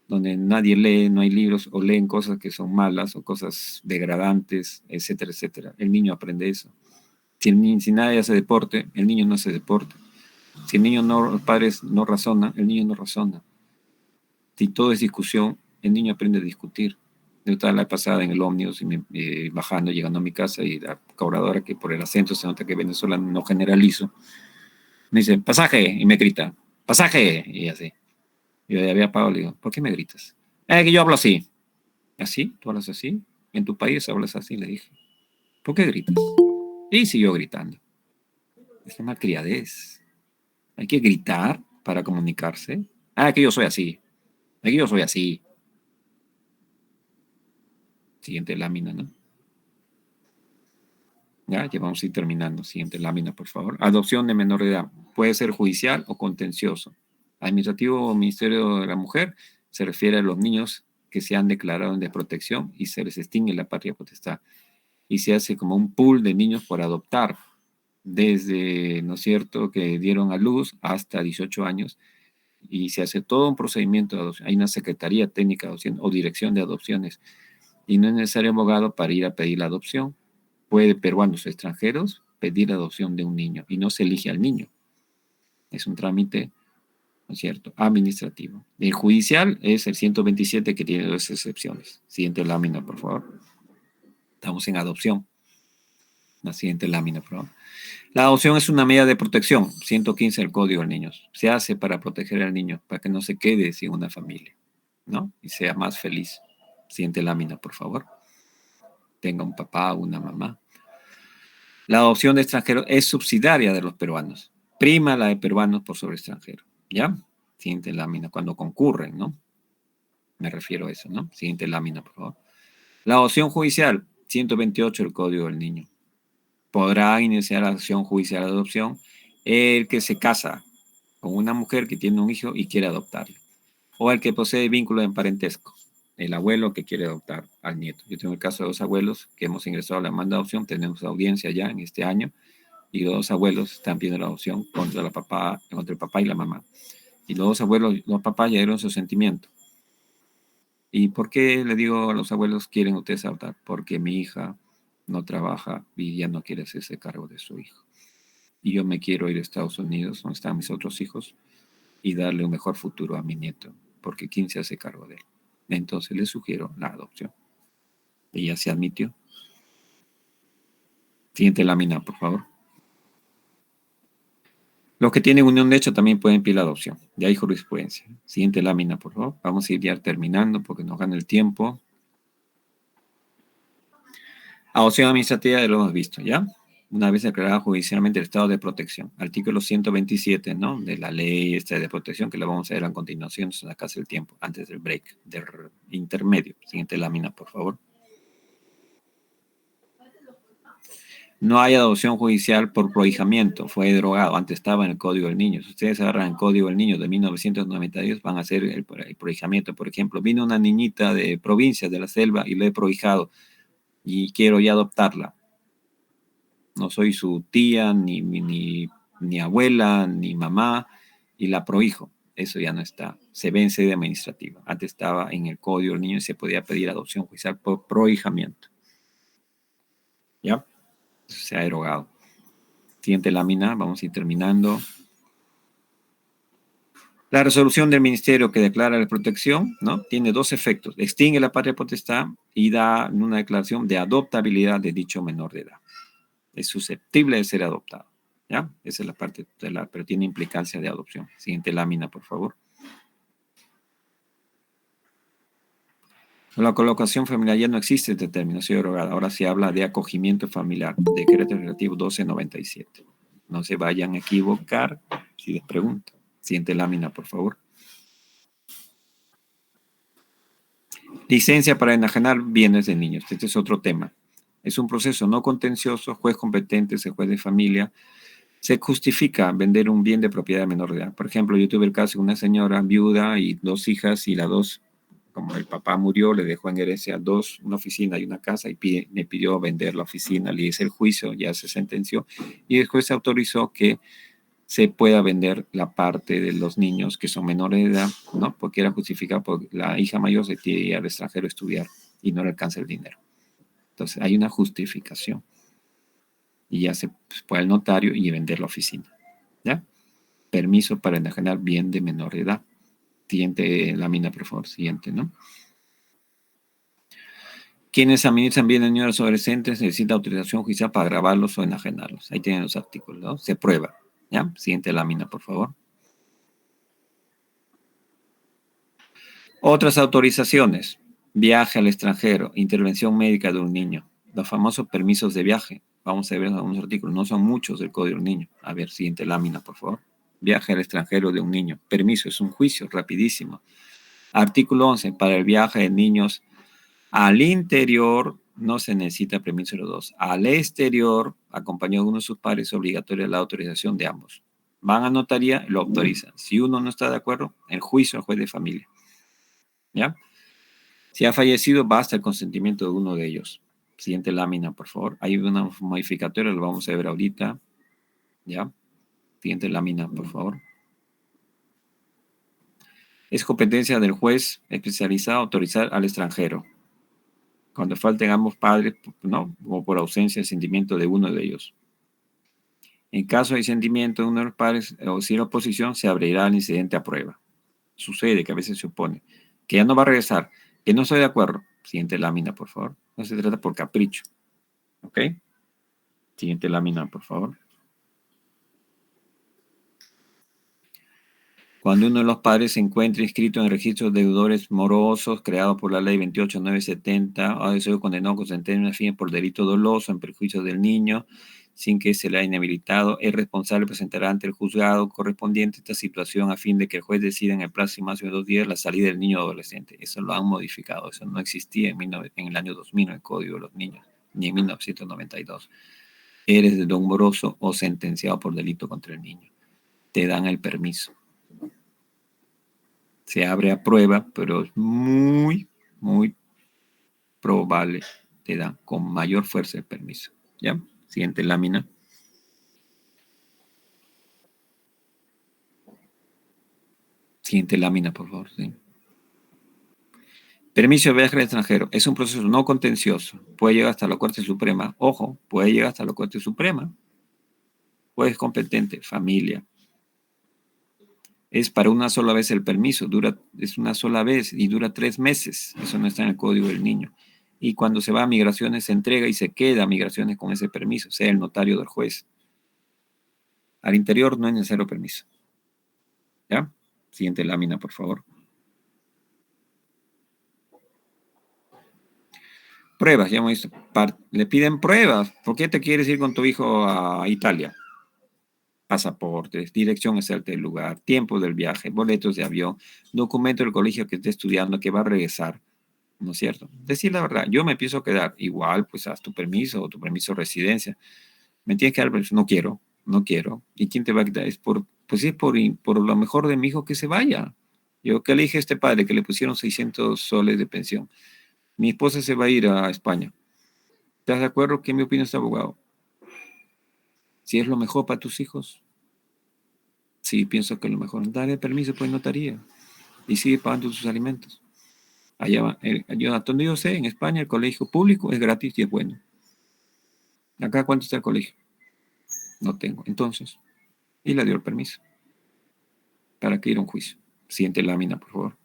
donde nadie lee, no hay libros, o leen cosas que son malas, o cosas degradantes, etcétera, etcétera. El niño aprende eso. Si nadie hace deporte, el niño no hace deporte. Si el niño no, los padres no razona, el niño no razona. Si todo es discusión, el niño aprende a discutir. Yo estaba la pasada en el ómnibus bajando, llegando a mi casa, y la cobradora, que por el acento se nota que venezolano, no generalizo, me dice, pasaje, y me grita, pasaje, y así. Yo ya había pagado, le digo, ¿por qué me gritas? Que yo hablo así. ¿Así? ¿Tú hablas así? ¿En tu país hablas así? Le dije. ¿Por qué gritas? Y siguió gritando. Es una malcriadez. Hay que gritar para comunicarse. Que yo soy así. Que yo soy así. Siguiente lámina, ¿no? Ya vamos a ir terminando. Siguiente lámina, por favor. Adopción de menor de edad. Puede ser judicial o contencioso. Administrativo o Ministerio de la Mujer se refiere a los niños que se han declarado de protección y se les extingue la patria potestad. Y se hace como un pool de niños por adoptar, desde, ¿no es cierto?, que dieron a luz hasta 18 años, y se hace todo un procedimiento de adopción. Hay una secretaría técnica de adopción o dirección de adopciones, y no es necesario abogado para ir a pedir la adopción. Puede peruanos o extranjeros pedir la adopción de un niño, y no se elige al niño. Es un trámite, ¿no es cierto?, administrativo. El judicial es el 127, que tiene 2 excepciones. Siguiente lámina, por favor. Estamos en adopción. La siguiente lámina, por favor. La adopción es una medida de protección, 115 del Código de Niños. Se hace para proteger al niño, para que no se quede sin una familia, ¿no? Y sea más feliz. Siguiente lámina, por favor. Tenga un papá o una mamá. La adopción de extranjeros es subsidiaria de los peruanos. Prima la de peruanos por sobre extranjeros, ¿ya? Siguiente lámina, cuando concurren, ¿no? Me refiero a eso, ¿no? Siguiente lámina, por favor. La adopción judicial, 128 del Código del Niño. Podrá iniciar la acción judicial de adopción el que se casa con una mujer que tiene un hijo y quiere adoptarlo, o el que posee vínculo de parentesco, el abuelo que quiere adoptar al nieto. Yo tengo el caso de 2 abuelos que hemos ingresado a la demanda de adopción, tenemos audiencia ya en este año, y los 2 abuelos están pidiendo la adopción contra el papá y la mamá. Y los 2 abuelos, los papás ya dieron su sentimiento. ¿Y por qué le digo a los abuelos, quieren ustedes adoptar? Porque mi hija no trabaja y ya no quiere hacerse cargo de su hijo. Y yo me quiero ir a Estados Unidos, donde están mis otros hijos, y darle un mejor futuro a mi nieto, porque ¿quién se hace cargo de él? Entonces le sugiero la adopción. Ella se admitió. Siguiente lámina, por favor. Los que tienen unión de hecho también pueden pedir la adopción. Ya hay jurisprudencia. Siguiente lámina, por favor. Vamos a ir ya terminando porque nos gana el tiempo. Adopción administrativa, ya lo hemos visto, ¿ya? Una vez declarada judicialmente el estado de protección. Artículo 127, ¿no? De la ley esta de protección, que la vamos a ver a continuación, se nos acaba el tiempo, antes del break, del intermedio. Siguiente lámina, por favor. No hay adopción judicial por prohijamiento, fue derogado, antes estaba en el Código del Niño. Si ustedes agarran el Código del Niño de 1992, van a hacer el prohijamiento. Por ejemplo, vino una niñita de provincia, de la selva, y le he prohijado, y quiero ya adoptarla. No soy su tía, ni abuela, ni mamá, y la prohijo. Eso ya no está. Se ve en sede administrativa. Antes estaba en el Código del Niño y se podía pedir adopción judicial por prohijamiento. ¿Ya? Se ha derogado. Siguiente lámina, vamos a ir terminando. La resolución del ministerio que declara la protección, ¿no? Tiene dos efectos. Extingue la patria potestad y da una declaración de adoptabilidad de dicho menor de edad. Es susceptible de ser adoptado, ¿ya? Esa es la parte tutelar, pero tiene implicancia de adopción. Siguiente lámina, por favor. La colocación familiar ya no existe este término, se ha derogado. Ahora se habla de acogimiento familiar, decreto legislativo 1297. No se vayan a equivocar si les pregunto. Siguiente lámina, por favor. Licencia para enajenar bienes de niños. Este es otro tema. Es un proceso no contencioso, juez competente, es el juez de familia. Se justifica vender un bien de propiedad menor de edad. Por ejemplo, yo tuve el caso de una señora viuda y dos hijas, y las dos, como el papá murió, le dejó en herencia dos, una oficina y una casa, y me pidió vender la oficina. Le hice el juicio, ya se sentenció, y el juez se autorizó que se pueda vender la parte de los niños que son menores de edad, ¿no? Porque era justificado porque la hija mayor se tiene que ir al extranjero a estudiar y no le alcanza el dinero. Entonces, hay una justificación. Y ya se puede al notario y vender la oficina. ¿Ya? Permiso para enajenar bien de menor de edad. Siguiente lámina, por favor. Siguiente, ¿no? Quienes administran bienes de niños adolescentes necesitan autorización judicial para grabarlos o enajenarlos. Ahí tienen los artículos, ¿no? Se prueba. ¿Ya? Siguiente lámina, por favor. Otras autorizaciones. Viaje al extranjero. Intervención médica de un niño. Los famosos permisos de viaje. Vamos a ver algunos artículos. No son muchos del Código del Niño. A ver, siguiente lámina, por favor. Viaje al extranjero de un niño. Permiso, es un juicio rapidísimo. Artículo 11. Para el viaje de niños al interior no se necesita permiso de los dos. Al exterior, acompañado de uno de sus padres, es obligatoria la autorización de ambos. Van a notaría y lo autorizan. Si uno no está de acuerdo, el juicio al juez de familia. ¿Ya? Si ha fallecido, basta el consentimiento de uno de ellos. Siguiente lámina, por favor. Hay una modificatoria, lo vamos a ver ahorita. ¿Ya? Siguiente lámina, por favor. Es competencia del juez especializado autorizar al extranjero, cuando falten ambos padres, ¿no? O por ausencia de sentimiento de uno de ellos. En caso de sentimiento de uno de los padres o si la oposición, se abrirá el incidente a prueba. Sucede que a veces se opone, que ya no va a regresar, que no estoy de acuerdo. Siguiente lámina, por favor. No se trata por capricho. ¿Ok? Siguiente lámina, por favor. Cuando uno de los padres se encuentra inscrito en el registro de deudores morosos creado por la ley 28970, o ha sido condenado con sentencia firme por delito doloso en perjuicio del niño, sin que se le haya inhabilitado, el responsable presentará ante el juzgado correspondiente esta situación a fin de que el juez decida en el plazo máximo de 2 días la salida del niño o adolescente. Eso lo han modificado, eso no existía en el año 2000 en el Código de los Niños, ni en 1992. Eres de don moroso o sentenciado por delito contra el niño. Te dan el permiso. Se abre a prueba, pero es muy, muy probable te dan con mayor fuerza el permiso. ¿Ya? Siguiente lámina. Siguiente lámina, por favor. Sí. Permiso de viaje al extranjero. Es un proceso no contencioso. Puede llegar hasta la Corte Suprema. Ojo, puede llegar hasta la Corte Suprema. Juez competente, familia. Es para una sola vez el permiso, es una sola vez y dura 3 meses. Eso no está en el Código del Niño. Y cuando se va a migraciones, se entrega y se queda a migraciones con ese permiso, sea el notario del juez. Al interior no es necesario permiso. ¿Ya? Siguiente lámina, por favor. Pruebas, ya hemos visto. Le piden pruebas. ¿Por qué te quieres ir con tu hijo a Italia? Pasaportes, dirección exacta del lugar, tiempo del viaje, boletos de avión, documento del colegio que esté estudiando, que va a regresar, ¿no es cierto? Decir la verdad, yo me pienso quedar, igual, pues haz tu permiso o tu permiso de residencia, Me tienes que dar permiso. No quiero, no quiero. ¿Y quién te va a quitar? Pues es por lo mejor de mi hijo que se vaya. Yo que le dije a este padre que le pusieron 600 soles de pensión. Mi esposa se va a ir a España. ¿Estás de acuerdo? ¿Qué me opina este abogado? Si es lo mejor para tus hijos. Sí, pienso que es lo mejor. Dale permiso, pues notaría. Y sigue pagando sus alimentos. Allá va. Yo, hasta donde yo sé, en España el colegio público es gratis y es bueno. Acá, ¿cuánto está el colegio? No tengo. Entonces, y le dio el permiso. ¿Para que ir a un juicio? Siguiente lámina, por favor.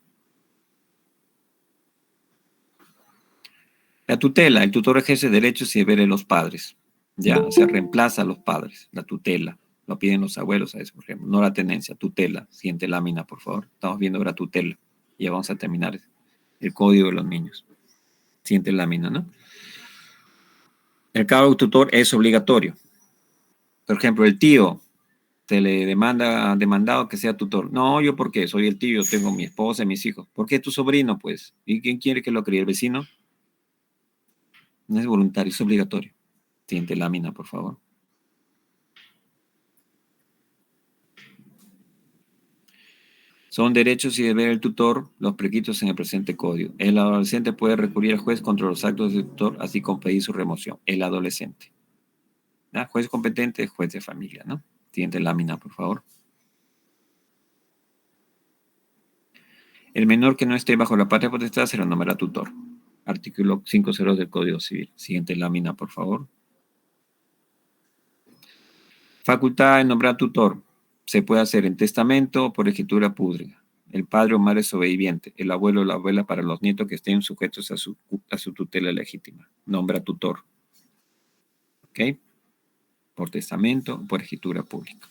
La tutela. El tutor ejerce derechos y deberes de los padres. Ya, o sea, reemplaza a los padres. La tutela. Lo piden los abuelos a eso, por ejemplo. No la tenencia, tutela. Siguiente lámina, por favor. Estamos viendo ahora tutela. Ya vamos a terminar el código de los niños. Siguiente lámina, ¿no? El cargo de tutor es obligatorio. Por ejemplo, el tío se le demandado que sea tutor. No, yo ¿por qué? Soy el tío, tengo mi esposa y mis hijos. ¿Por qué tu sobrino, pues? ¿Y quién quiere que lo críe? ¿El vecino? No es voluntario, es obligatorio. Siguiente lámina, por favor. Son derechos y deberes del tutor los prescritos en el presente código. El adolescente puede recurrir al juez contra los actos del tutor, así como pedir su remoción. El adolescente. ¿Ya? Juez competente, juez de familia, ¿no? Siguiente lámina, por favor. El menor que no esté bajo la patria potestad se lo nombra tutor. Artículo 5.0 del Código Civil. Siguiente lámina, por favor. Facultad de nombrar tutor. Se puede hacer en testamento o por escritura pública. El padre o madre sobreviviente, el abuelo o la abuela para los nietos que estén sujetos a su tutela legítima. Nombra tutor. ¿Ok? Por testamento o por escritura pública.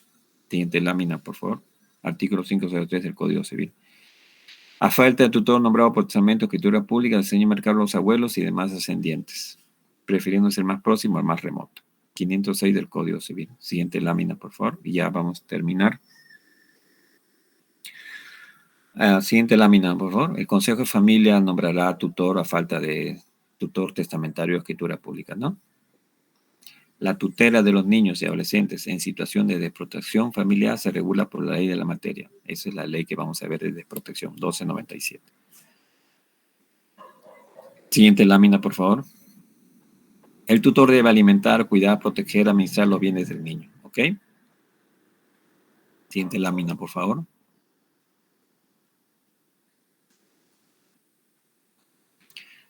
Siguiente lámina, por favor. Artículo 503 del Código Civil. A falta de tutor nombrado por testamento o escritura pública, el señor marcar los abuelos y demás ascendientes, prefiriéndose el más próximo al más remoto. 506 del Código Civil. Siguiente lámina, por favor. Y ya vamos a terminar. Siguiente lámina, por favor. El Consejo de Familia nombrará tutor a falta de tutor testamentario o escritura pública, ¿no? La tutela de los niños y adolescentes en situación de desprotección familiar se regula por la ley de la materia. Esa es la ley que vamos a ver de desprotección, 1297. Siguiente lámina, por favor. El tutor debe alimentar, cuidar, proteger, administrar los bienes del niño. ¿Ok? Siguiente lámina, por favor.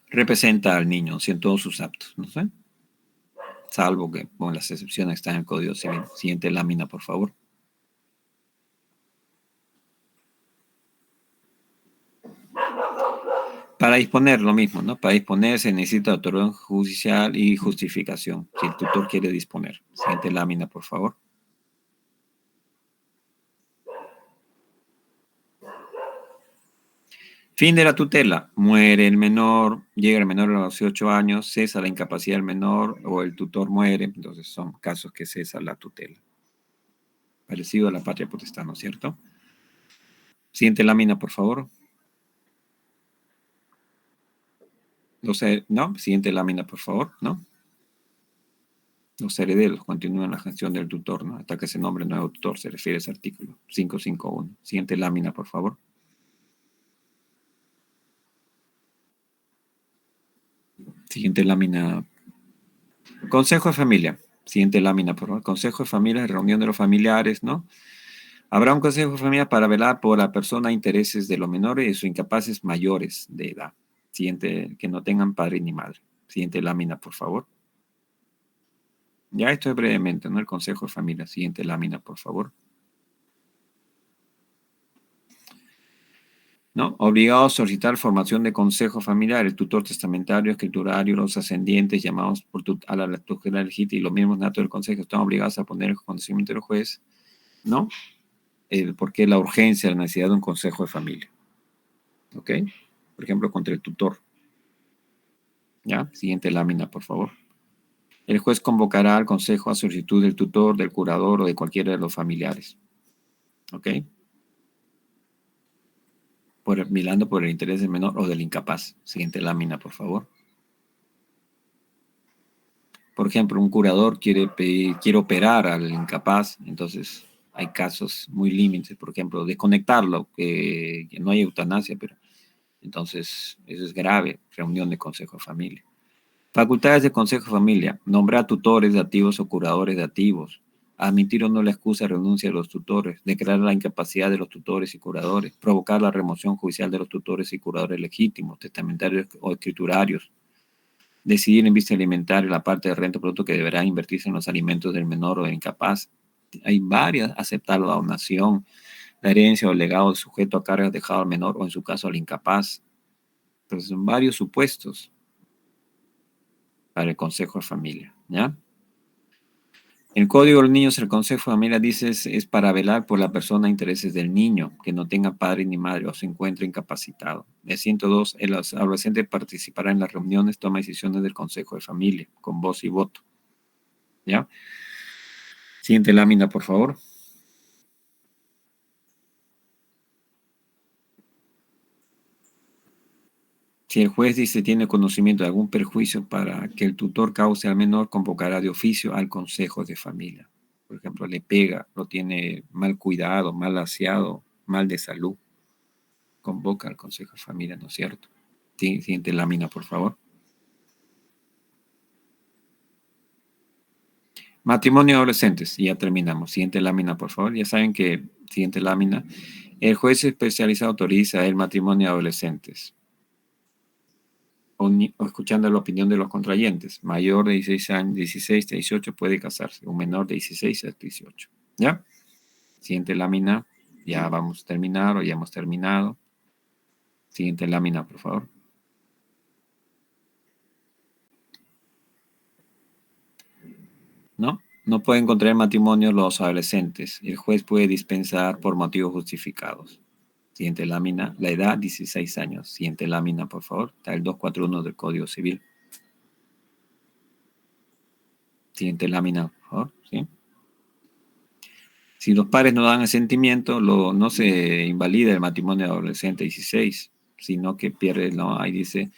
Representa al niño en todos sus actos, ¿no sé? Salvo que, bueno, las excepciones están en el Código Civil. Siguiente lámina, por favor. Para disponer, lo mismo, ¿no? Para disponer se necesita autorización judicial y justificación, si el tutor quiere disponer. Siguiente lámina, por favor. Fin de la tutela. Muere el menor, llega el menor a los 18 años, cesa la incapacidad del menor o el tutor muere. Entonces son casos que cesa la tutela. Parecido a la patria potestad, ¿no es cierto? Siguiente lámina, por favor. No, siguiente lámina, por favor, ¿no? Los herederos continúan la gestión del tutor, ¿no? Hasta que se nombre nuevo tutor, se refiere a ese artículo 551. Siguiente lámina, por favor. Siguiente lámina. Consejo de familia. Siguiente lámina, por favor. Consejo de familia, reunión de los familiares, ¿no? Habrá un consejo de familia para velar por la persona, intereses de los menores y sus incapaces mayores de edad. Siguiente, que no tengan padre ni madre. Siguiente lámina, por favor. Ya esto es brevemente, ¿no? El consejo de familia. Siguiente lámina, por favor. ¿No? Obligado a solicitar formación de consejo familiar, el tutor testamentario, escriturario, los ascendientes llamados a la tutela legítima y los mismos natos del consejo están obligados a poner el conocimiento del juez, ¿no? Porque la urgencia, la necesidad de un consejo de familia. ¿Ok? Por ejemplo, contra el tutor. ¿Ya? Siguiente lámina, por favor. El juez convocará al consejo a solicitud del tutor, del curador o de cualquiera de los familiares. ¿Ok? Mirando por el interés del menor o del incapaz. Siguiente lámina, por favor. Por ejemplo, un curador quiere operar al incapaz, entonces hay casos muy límites, por ejemplo, desconectarlo, que no hay eutanasia, pero entonces eso es grave, reunión de consejo de familia. Facultades de consejo de familia, nombrar tutores dativos o curadores dativos, admitir o no la excusa de renuncia de los tutores, declarar la incapacidad de los tutores y curadores, provocar la remoción judicial de los tutores y curadores legítimos, testamentarios o escriturarios, decidir en vista alimentaria la parte de renta o producto que deberá invertirse en los alimentos del menor o del incapaz. Hay varias, aceptar la donación, la herencia o el legado del sujeto a cargas dejado al menor o en su caso al incapaz. Entonces son varios supuestos para el consejo de familia, ¿ya? El Código de los Niños, el consejo de familia dice es para velar por la persona e intereses del niño, que no tenga padre ni madre o se encuentre incapacitado. El 102, el adolescente participará en las reuniones, toma decisiones del consejo de familia, con voz y voto, ¿ya? Siguiente lámina, por favor. Si el juez dice tiene conocimiento de algún perjuicio para que el tutor cause al menor, convocará de oficio al consejo de familia. Por ejemplo, le pega, lo tiene mal cuidado, mal aseado, mal de salud. Convoca al consejo de familia, ¿no es cierto? Siguiente lámina, por favor. Matrimonio de adolescentes, y ya terminamos. Siguiente lámina, por favor. Ya saben que, siguiente lámina, el juez especializado autoriza el matrimonio de adolescentes. O escuchando la opinión de los contrayentes. Mayor de 16 años, 16 a 18 puede casarse. Un menor de 16 a 18. ¿Ya? Siguiente lámina. Ya vamos a terminar o ya hemos terminado. Siguiente lámina, por favor. ¿No? No pueden contraer matrimonio los adolescentes. El juez puede dispensar por motivos justificados. Siguiente lámina, la edad, 16 años. Siguiente lámina, por favor. Está el 241 del Código Civil. Siguiente lámina, por favor. ¿Sí? Si los padres no dan asentimiento, no se invalida el matrimonio de adolescente 16, sino que pierde, no, ahí dice,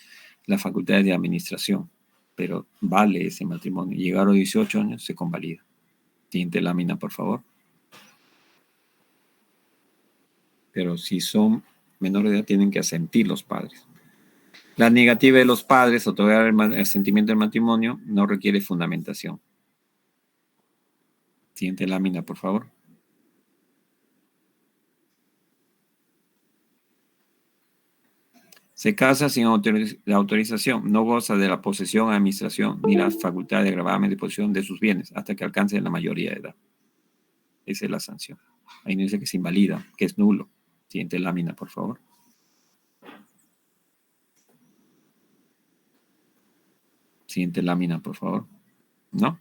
las facultades de administración. Pero vale ese matrimonio. Llegar a los 18 años se convalida. Siguiente lámina, por favor. Pero si son menores de edad, tienen que asentir los padres. La negativa de los padres a otorgar el asentimiento del matrimonio no requiere fundamentación. Siguiente lámina, por favor. Se casa sin la autorización, no goza de la posesión, administración, ni la facultad de gravamen de disposición de sus bienes hasta que alcance la mayoría de edad. Esa es la sanción. Ahí no dice que se invalida, que es nulo. Siguiente lámina, por favor. Siguiente lámina, por favor. ¿No?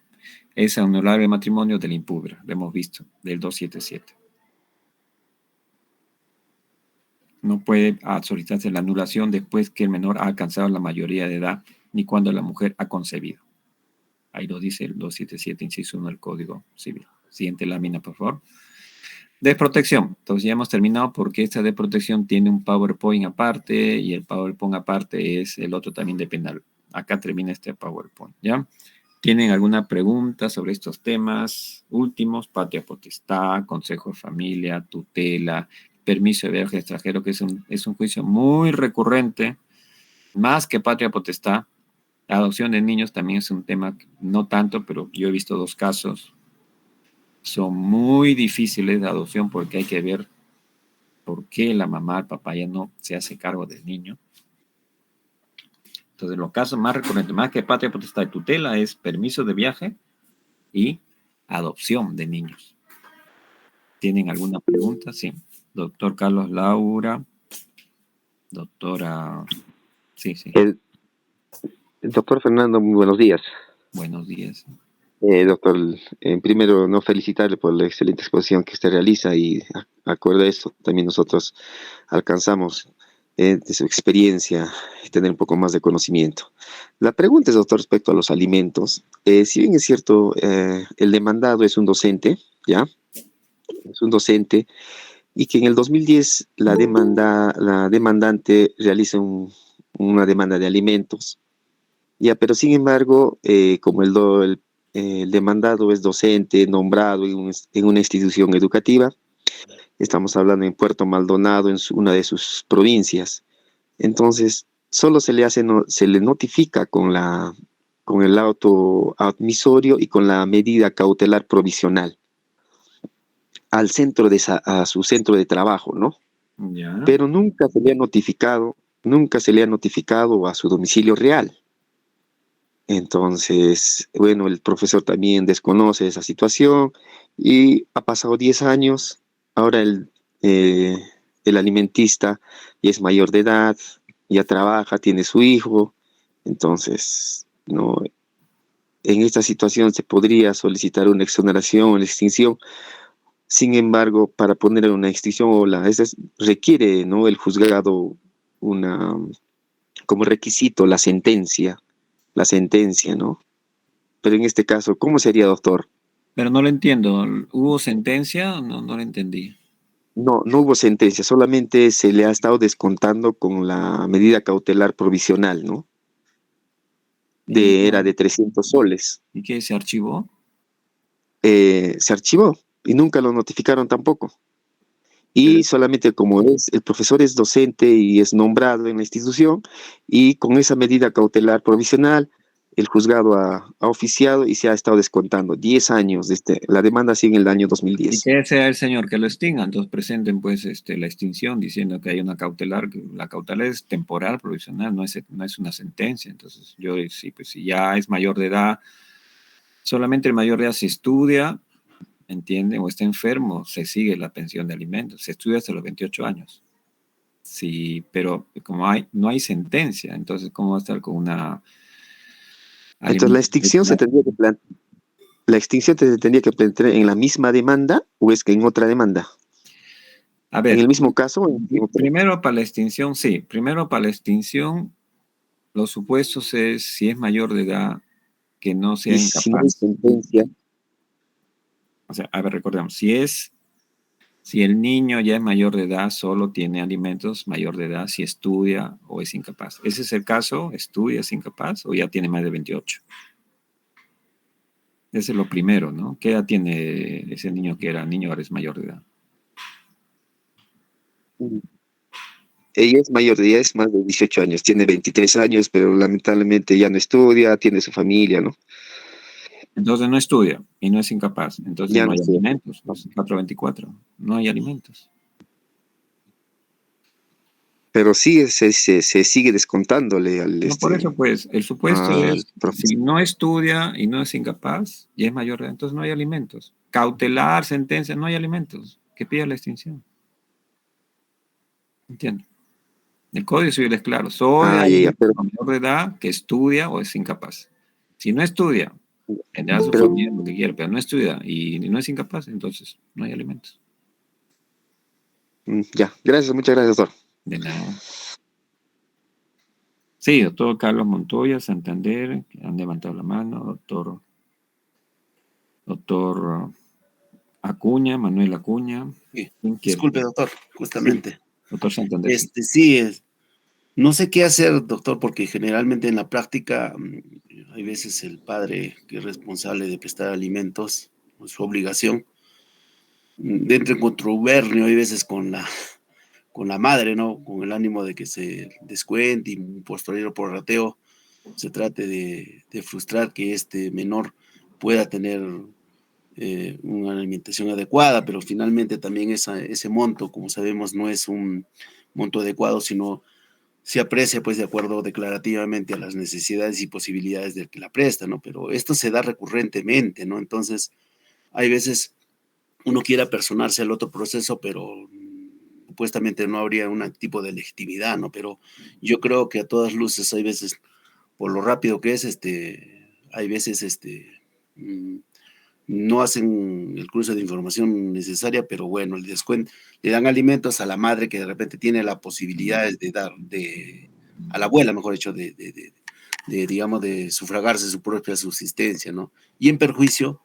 Es anular el matrimonio del impúber, lo hemos visto, del 277. No puede solicitarse la anulación después que el menor ha alcanzado la mayoría de edad, ni cuando la mujer ha concebido. Ahí lo dice el 277, inciso 1 del Código Civil. Siguiente lámina, por favor. Desprotección. Entonces ya hemos terminado porque esta desprotección tiene un PowerPoint aparte y el PowerPoint aparte es el otro también de penal. Acá termina este PowerPoint, ¿ya? ¿Tienen alguna pregunta sobre estos temas últimos? Patria potestad, consejo de familia, tutela, permiso de viaje extranjero, que es un juicio muy recurrente, más que patria potestad. La adopción de niños también es un tema, no tanto, pero yo he visto 2 casos. Son muy difíciles de adopción porque hay que ver por qué la mamá, el papá ya no se hace cargo del niño. Entonces, los casos más recurrentes, más que patria potestad y tutela, es permiso de viaje y adopción de niños. ¿Tienen alguna pregunta? Sí. Doctor Carlos Laura. Doctora. Sí. El doctor Fernando, muy buenos días. Buenos días. Doctor, primero no felicitarle por la excelente exposición que usted realiza y acuerdo a esto, también nosotros alcanzamos de su experiencia tener un poco más de conocimiento. La pregunta es, doctor, respecto a los alimentos. Si bien es cierto, el demandado es un docente, ¿ya? Es un docente, y que en el 2010 la demandante realiza una demanda de alimentos, Ya, pero sin embargo, como el demandado es docente nombrado en una institución educativa, estamos hablando en Puerto Maldonado, en una de sus provincias. Entonces, solo se le notifica con el auto admisorio y con la medida cautelar provisional a su centro de trabajo, ¿no? Ya. Pero nunca se le ha notificado a su domicilio real. Entonces, bueno, el profesor también desconoce esa situación y ha pasado 10 años, ahora el alimentista ya es mayor de edad, ya trabaja, tiene su hijo, entonces, no, en esta situación se podría solicitar una exoneración o la extinción. Sin embargo, para poner una extinción requiere, ¿no?, el juzgado una, como requisito la sentencia, ¿no? Pero en este caso, ¿cómo sería, doctor? Pero no lo entiendo. ¿Hubo sentencia? No, no lo entendí. No, no hubo sentencia, solamente se le ha estado descontando con la medida cautelar provisional, ¿no? Era de 300 soles. ¿Y qué? ¿Se archivó? Se archivó y nunca lo notificaron tampoco. Y solamente como el profesor es docente y es nombrado en la institución, y con esa medida cautelar provisional, el juzgado ha oficiado y se ha estado descontando 10 años. La demanda sigue en el año Y 2010. que sea el señor que lo extinga, entonces presenten pues la extinción diciendo que hay una cautelar, que la cautelar es temporal, provisional, no es una sentencia. Entonces yo sí, pues si ya es mayor de edad, solamente el mayor de edad se estudia, ¿entienden? O está enfermo, se sigue la pensión de alimentos, se estudia hasta los 28 años. Sí, pero como no hay sentencia, entonces ¿cómo va a estar con una Entonces la extinción se tendría que ¿La extinción se tendría que plantear en la misma demanda o es que en otra demanda? A ver, ¿En el mismo caso? primero para la extinción, sí. Primero para la extinción, los supuestos es si es mayor de edad, que no sea Y si no hay incapaz. sentencia, O sea, a ver, recordemos, si el niño ya es mayor de edad, solo tiene alimentos, mayor de edad, si estudia o es incapaz. ¿Ese es el caso? ¿Estudia, es incapaz o ya tiene más de 28? Ese es lo primero, ¿no? ¿Qué edad tiene ese niño que era niño, ahora es mayor de edad? ella es mayor de edad, es más de 18 años, tiene 23 años, pero lamentablemente ya no estudia, tiene su familia, ¿no? Entonces no estudia y no es incapaz. Entonces Ya no no hay estudia. alimentos. Los 424. No hay alimentos. Pero sí se sigue descontándole No, por eso, pues, el supuesto al es, si profesor. no estudia y no es incapaz y es mayor de edad, entonces no hay alimentos. Cautelar, sentencia, no hay alimentos. Que pida la extinción. ¿Entiendes? El Código Civil es claro. Soy Ya, alguien pero, mayor de edad que estudia o es incapaz. Si no estudia, tendrá su pero, familia, lo que quiera, pero no estudia y no es incapaz, entonces no hay alimentos. ya, gracias, muchas gracias, doctor. De nada. Sí, doctor Carlos Montoya, Santander, que han levantado la mano, doctor Acuña, Manuel Acuña. Sí. ¿Quién quiere? Disculpe, doctor, Sí, justamente. doctor Santander. Sí, no sé qué hacer, doctor, porque generalmente en la práctica hay veces el padre que es responsable de prestar alimentos, es su obligación, entra en contubernio, hay veces con la madre, ¿no? Con el ánimo de que se descuente y un posterior prorrateo se trate de frustrar que este menor pueda tener una alimentación adecuada, pero finalmente también ese monto, como sabemos, no es un monto adecuado, sino se aprecia pues de acuerdo declarativamente a las necesidades y posibilidades del que la presta, ¿no? Pero esto se da recurrentemente, ¿no? Entonces, hay veces uno quiere apersonarse al otro proceso, pero supuestamente no habría un tipo de legitimidad, ¿no? Pero yo creo que a todas luces hay veces, por lo rápido que es, hay veces, mm, no hacen el cruce de información necesaria, pero bueno, le dan alimentos a la madre que de repente tiene la posibilidad de dar, a la abuela, mejor dicho, digamos, de sufragarse su propia subsistencia, ¿no? Y en perjuicio,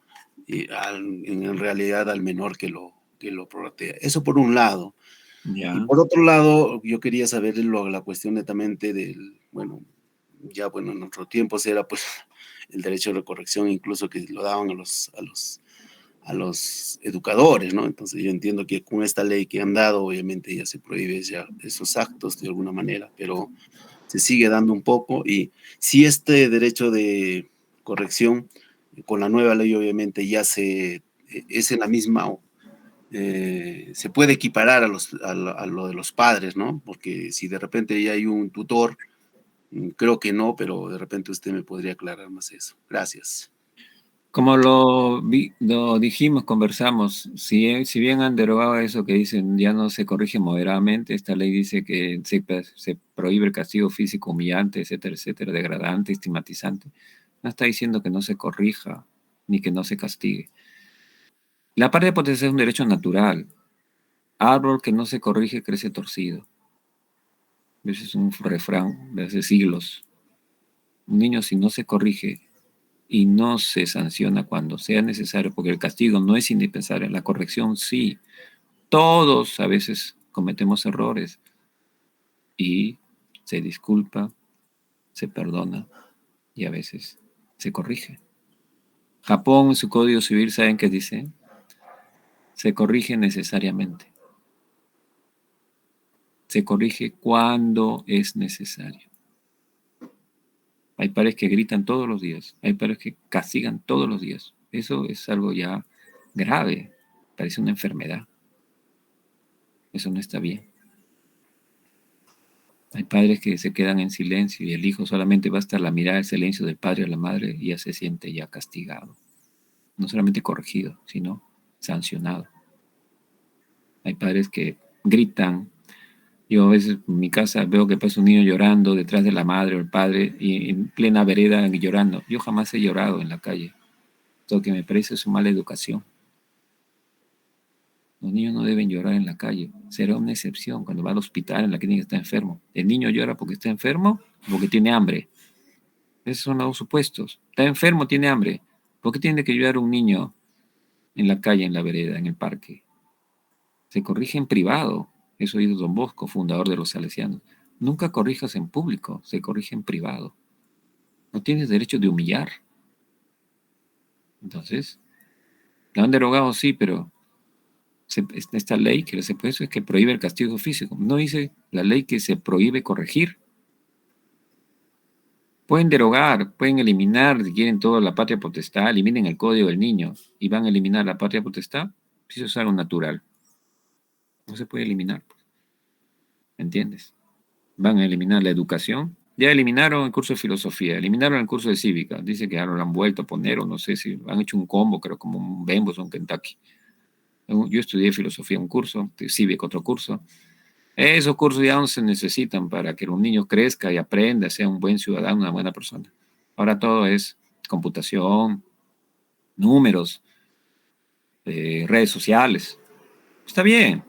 en realidad, al menor que lo prorratea. Eso por un lado. Ya. Y por otro lado, yo quería saber la cuestión netamente bueno, ya bueno, en otros tiempos era pues el derecho de corrección, incluso que lo daban a los educadores, ¿no? Entonces yo entiendo que con esta ley que han dado, obviamente ya se prohíbe ya esos actos de alguna manera, pero se sigue dando un poco, y si este derecho de corrección con la nueva ley obviamente ya es en la misma, se puede equiparar a lo de los padres, ¿no? Porque si de repente ya hay un tutor, creo que no, pero de repente usted me podría aclarar más eso. Gracias. Como lo dijimos, conversamos, si bien han derogado eso que dicen ya no se corrige moderadamente, esta ley dice que se prohíbe el castigo físico humillante, etcétera, degradante, estigmatizante. No está diciendo que no se corrija ni que no se castigue. La parte de potencia es un derecho natural. Árbol que no se corrige crece torcido. Ese es un refrán de hace siglos. Un niño, si no se corrige y no se sanciona cuando sea necesario, porque el castigo no es indispensable, la corrección sí. Todos a veces cometemos errores y se disculpa, se perdona y a veces se corrige. Japón en su código civil, ¿saben qué dice? Se corrige necesariamente. Se corrige cuando es necesario. Hay padres que gritan todos los días, hay padres que castigan todos los días. Eso es algo ya grave, parece una enfermedad. Eso no está bien. Hay padres que se quedan en silencio y el hijo solamente basta la mirada, el silencio del padre o la madre y ya se siente ya castigado. No solamente corregido, sino sancionado. Hay padres que gritan. Yo a veces en mi casa veo que pasa un niño llorando detrás de la madre o el padre y en plena vereda llorando. Yo jamás he llorado en la calle. Lo que me parece es una mala educación. Los niños no deben llorar en la calle. Será una excepción cuando va al hospital en la clínica está enfermo. El niño llora porque está enfermo o porque tiene hambre. Esos son los dos supuestos. Está enfermo, tiene hambre. ¿Por qué tiene que llorar un niño en la calle, en la vereda, en el parque? Se corrige en privado. Eso dice Don Bosco, fundador de los salesianos. Nunca corrijas en público, se corrige en privado. No tienes derecho de humillar. Entonces, la han derogado, sí, pero esta ley que se puede es que prohíbe el castigo físico. No dice la ley que se prohíbe corregir. Pueden derogar, pueden eliminar, si quieren, toda la patria potestad, eliminen el código del niño y van a eliminar la patria potestad. Eso es algo natural. No se puede eliminar. ¿Entiendes? Van a eliminar la educación. Ya eliminaron el curso de filosofía, eliminaron el curso de cívica. Dice que ahora lo han vuelto a poner, o no sé si han hecho un combo, creo, como un Bembos o un Kentucky. Yo estudié filosofía, un curso, de cívica, otro curso. Esos cursos ya no se necesitan para que un niño crezca y aprenda, sea un buen ciudadano, una buena persona. Ahora todo es computación, números, redes sociales. Está bien.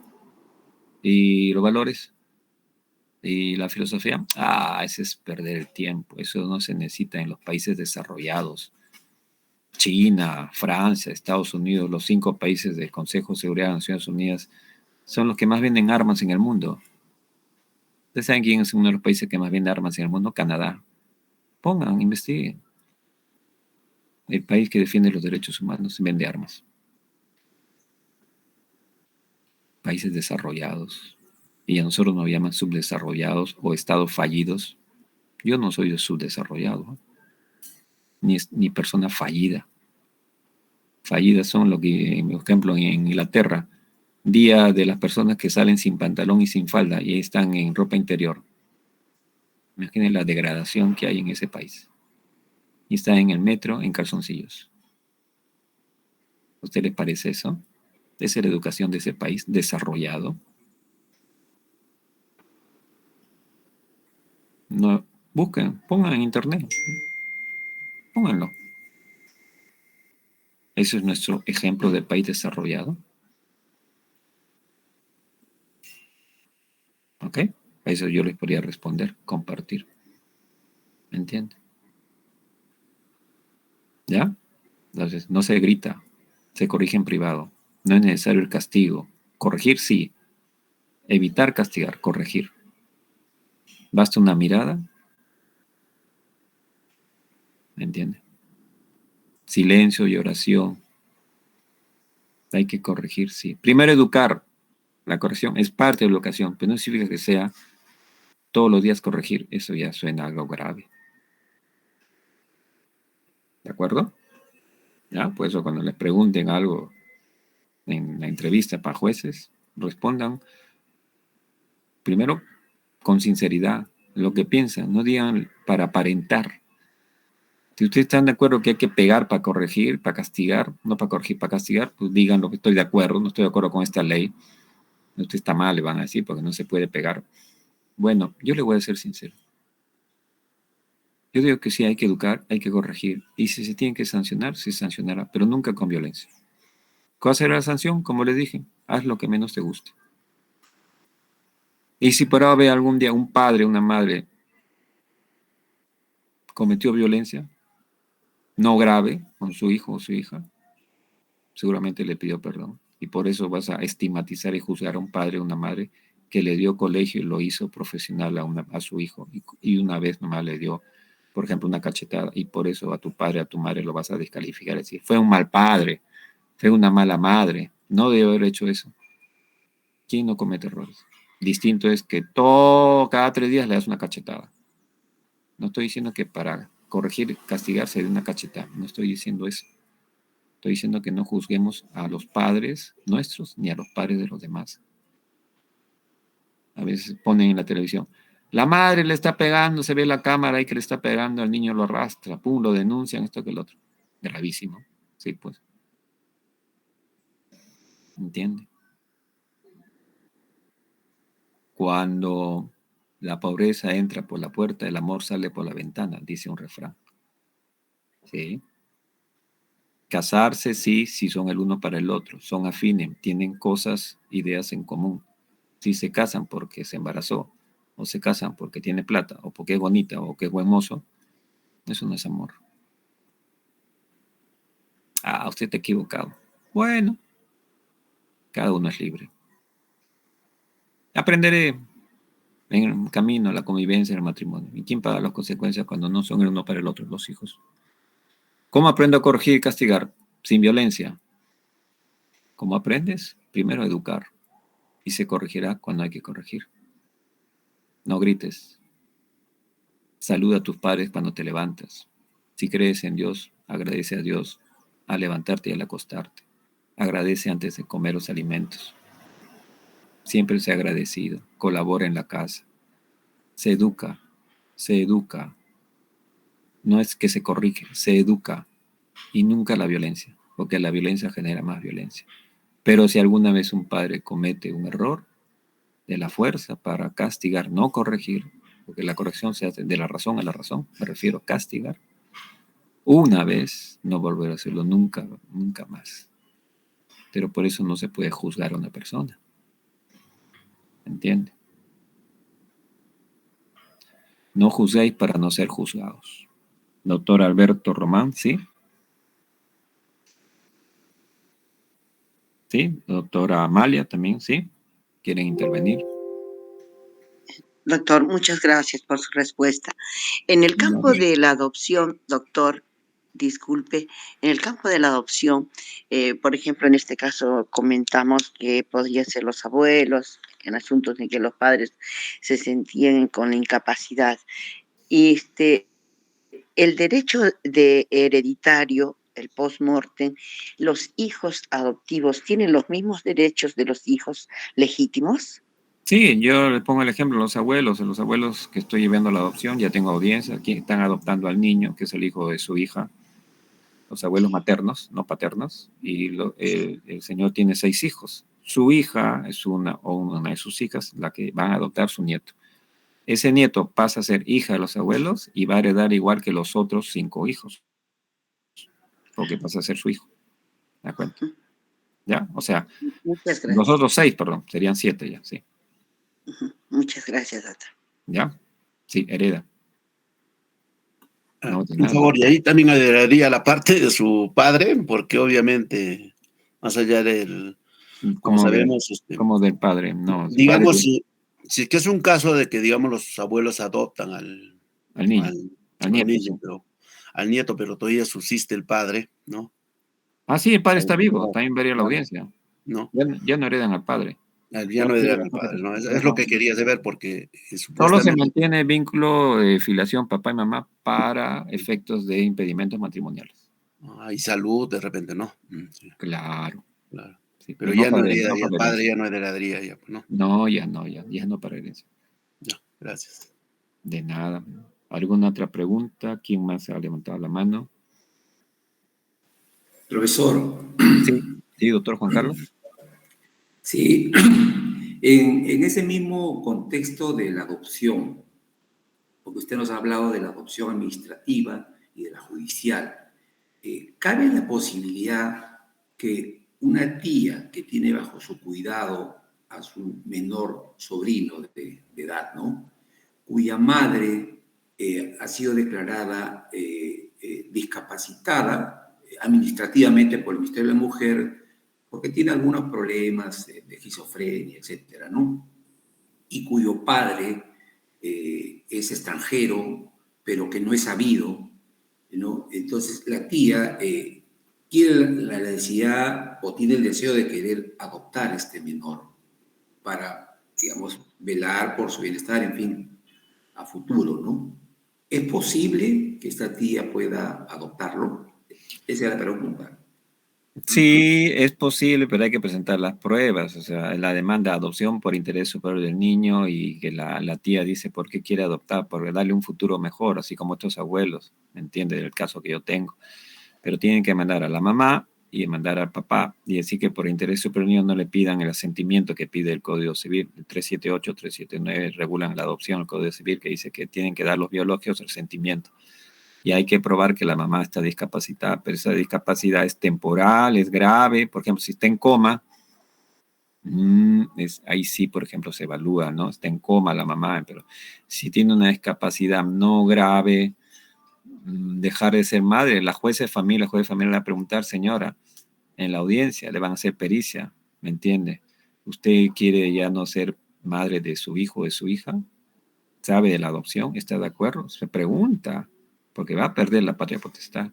¿Y los valores? ¿Y la filosofía? Ese es perder el tiempo. Eso no se necesita en los países desarrollados. China, Francia, Estados Unidos, los 5 países del Consejo de Seguridad de Naciones Unidas son los que más venden armas en el mundo. ¿Ustedes saben quién es uno de los países que más vende armas en el mundo? Canadá. Pongan, investiguen. El país que defiende los derechos humanos vende armas. Países desarrollados. Y a nosotros nos llaman subdesarrollados o estados fallidos. Yo no soy subdesarrollado, ni persona fallida. Fallidas son lo que, por ejemplo, en Inglaterra, día de las personas que salen sin pantalón y sin falda y están en ropa interior. Imaginen la degradación que hay en ese país. Y están en el metro en calzoncillos. ¿A usted le parece eso? ¿Esa es la educación de ese país desarrollado? No, busquen, pongan en internet. Pónganlo. ¿Ese es nuestro ejemplo de país desarrollado? ¿Ok? A eso yo les podría responder, compartir. ¿Me entienden? ¿Ya? Entonces, no se grita, se corrige en privado. No es necesario el castigo. Corregir, sí. Evitar castigar, corregir. Basta una mirada silencio y oración. Hay que corregir, sí. Primero educar. La corrección es parte de la educación, pero no significa que sea todos los días corregir. Eso ya suena algo grave. ¿De acuerdo? ¿Ya? Por eso cuando les pregunten algo en la entrevista para jueces, respondan primero con sinceridad lo que piensan, no digan para aparentar. Si ustedes están de acuerdo que hay que pegar para corregir, para castigar, no para corregir, para castigar, pues digan lo que estoy de acuerdo, no estoy de acuerdo con esta ley. Usted está mal, le van a decir, porque no se puede pegar. Bueno, yo le voy a ser sincero. Yo digo que sí, hay que educar, hay que corregir. Y si se tiene que sancionar, se sancionará, pero nunca con violencia. ¿Cuál será la sanción? Como les dije, haz lo que menos te guste. Y si por ahora ve algún día un padre, una madre cometió violencia, no grave, con su hijo o su hija, seguramente le pidió perdón. Y por eso vas a estigmatizar y juzgar a un padre o una madre que le dio colegio y lo hizo profesional a su hijo. Y una vez nomás le dio, por ejemplo, una cachetada. Y por eso a tu padre, a tu madre lo vas a descalificar. Es decir, fue un mal padre, fue una mala madre. No debe haber hecho eso. ¿Quién no comete errores? Distinto es que cada 3 días le das una cachetada. No estoy diciendo que para corregir, castigarse de una cachetada. No estoy diciendo eso. Estoy diciendo que no juzguemos a los padres nuestros ni a los padres de los demás. A veces ponen en la televisión, la madre le está pegando, se ve la cámara y que le está pegando, al niño lo arrastra, pum, lo denuncian, esto que el otro. Gravísimo. Sí, pues. ¿Entiende? Cuando la pobreza entra por la puerta, el amor sale por la ventana, dice un refrán. ¿Sí? Casarse, sí, si son el uno para el otro, son afines, tienen cosas, ideas en común. Si se casan porque se embarazó, o se casan porque tiene plata, o porque es bonita, o que es buen mozo, eso no es amor. Ah, usted está equivocado. Bueno, cada uno es libre. Aprenderé en el camino, la convivencia, el matrimonio. ¿Y quién paga las consecuencias cuando no son el uno para el otro, los hijos? ¿Cómo aprendo a corregir y castigar? Sin violencia. ¿Cómo aprendes? Primero a educar. Y se corregirá cuando hay que corregir. No grites. Saluda a tus padres cuando te levantas. Si crees en Dios, agradece a Dios al levantarte y al acostarte. Agradece antes de comer los alimentos. Siempre sea agradecido. Colabora en la casa. Se educa. Se educa. No es que se corrige, se educa. Y nunca la violencia, porque la violencia genera más violencia. Pero si alguna vez un padre comete un error, de la fuerza para castigar, no corregir, porque la corrección se hace de la razón a la razón, me refiero a castigar, una vez, no volver a hacerlo nunca, nunca más. Pero por eso no se puede juzgar a una persona. ¿Entiende? No juzguéis para no ser juzgados. Doctor Alberto Román, ¿sí? ¿Sí? Doctora Amalia también, ¿sí? ¿Quieren intervenir? Doctor, muchas gracias por su respuesta. En el campo de la adopción, doctor, disculpe, en el campo de la adopción, por ejemplo, en este caso comentamos que podrían ser los abuelos, en asuntos en que los padres se sentían con la incapacidad. Y el derecho de hereditario, el post-mortem, ¿los hijos adoptivos tienen los mismos derechos de los hijos legítimos? Sí, yo le pongo el ejemplo de los abuelos que estoy llevando a la adopción, ya tengo audiencia, aquí están adoptando al niño, que es el hijo de su hija, los abuelos maternos, no paternos, y el señor tiene 6 hijos. Su hija es una de sus hijas, la que van a adoptar su nieto. Ese nieto pasa a ser hija de los abuelos y va a heredar igual que los otros 5 hijos, porque pasa a ser su hijo. ¿De acuerdo? ¿Ya? O sea, los otros 6, perdón, serían 7 ya, sí. Muchas gracias, doctor. ¿Ya? Sí, hereda. No, por favor, y ahí también heredaría la parte de su padre, porque obviamente, más allá del, como sabemos, como del padre, no. Digamos, padre, si que es un caso de que, digamos, los abuelos adoptan al niño, al nieto, pero al nieto, pero todavía subsiste el padre, ¿no? Ah, sí, el padre está vivo, también vería la Claro, audiencia. ¿no? Ya no heredan al padre. Ya no heredan al padre, ¿no? Es lo que quería saber porque Solo se supuestamente mantiene el vínculo de filiación papá y mamá para efectos de impedimentos matrimoniales. hay salud, de repente, ¿no? Sí, Claro, claro. sí, Pero pero no ya no para, hereda, no ya el para padre herencia. ya no heredaría, ya, pues, ¿no? No, ya no para herencia. Ya, gracias. De nada. ¿Alguna otra pregunta? ¿Quién más ha levantado la mano? Profesor, Sí, doctor Juan Carlos. sí, en ese mismo contexto de la adopción, porque usted nos ha hablado de la adopción administrativa y de la judicial, ¿cabe la posibilidad que una tía que tiene bajo su cuidado a su menor sobrino de edad, ¿no? Cuya madre ha sido declarada discapacitada administrativamente por el Ministerio de la Mujer porque tiene algunos problemas de esquizofrenia, etcétera, ¿no? Y cuyo padre es extranjero, pero que no es sabido, ¿no? Entonces la tía tiene la necesidad o tiene el deseo de querer adoptar a este menor para, digamos, velar por su bienestar, en fin, a futuro, ¿no? ¿Es posible que esta tía pueda adoptarlo? Esa es la pregunta. Sí, es posible, pero hay que presentar las pruebas, o sea, la demanda de adopción por interés superior del niño y que la tía dice por qué quiere adoptar, por darle un futuro mejor, así como estos abuelos, ¿me entiende? El caso que yo tengo. Pero tienen que mandar a la mamá y mandar al papá y decir que por interés superior del niño no le pidan el asentimiento que pide el Código Civil. El 378, 379 regulan la adopción, el Código Civil, que dice que tienen que dar los biológicos el asentimiento. Y hay que probar que la mamá está discapacitada, pero esa discapacidad es temporal, es grave. Por ejemplo, si está en coma, ahí sí, por ejemplo, se evalúa, ¿no? Está en coma la mamá, pero si tiene una discapacidad no grave, dejar de ser madre, la juez de familia le va a preguntar, señora, en la audiencia, le van a hacer pericia, ¿me entiende? ¿Usted quiere ya no ser madre de su hijo o de su hija? ¿Sabe de la adopción? ¿Está de acuerdo? Se pregunta, porque va a perder la patria potestad.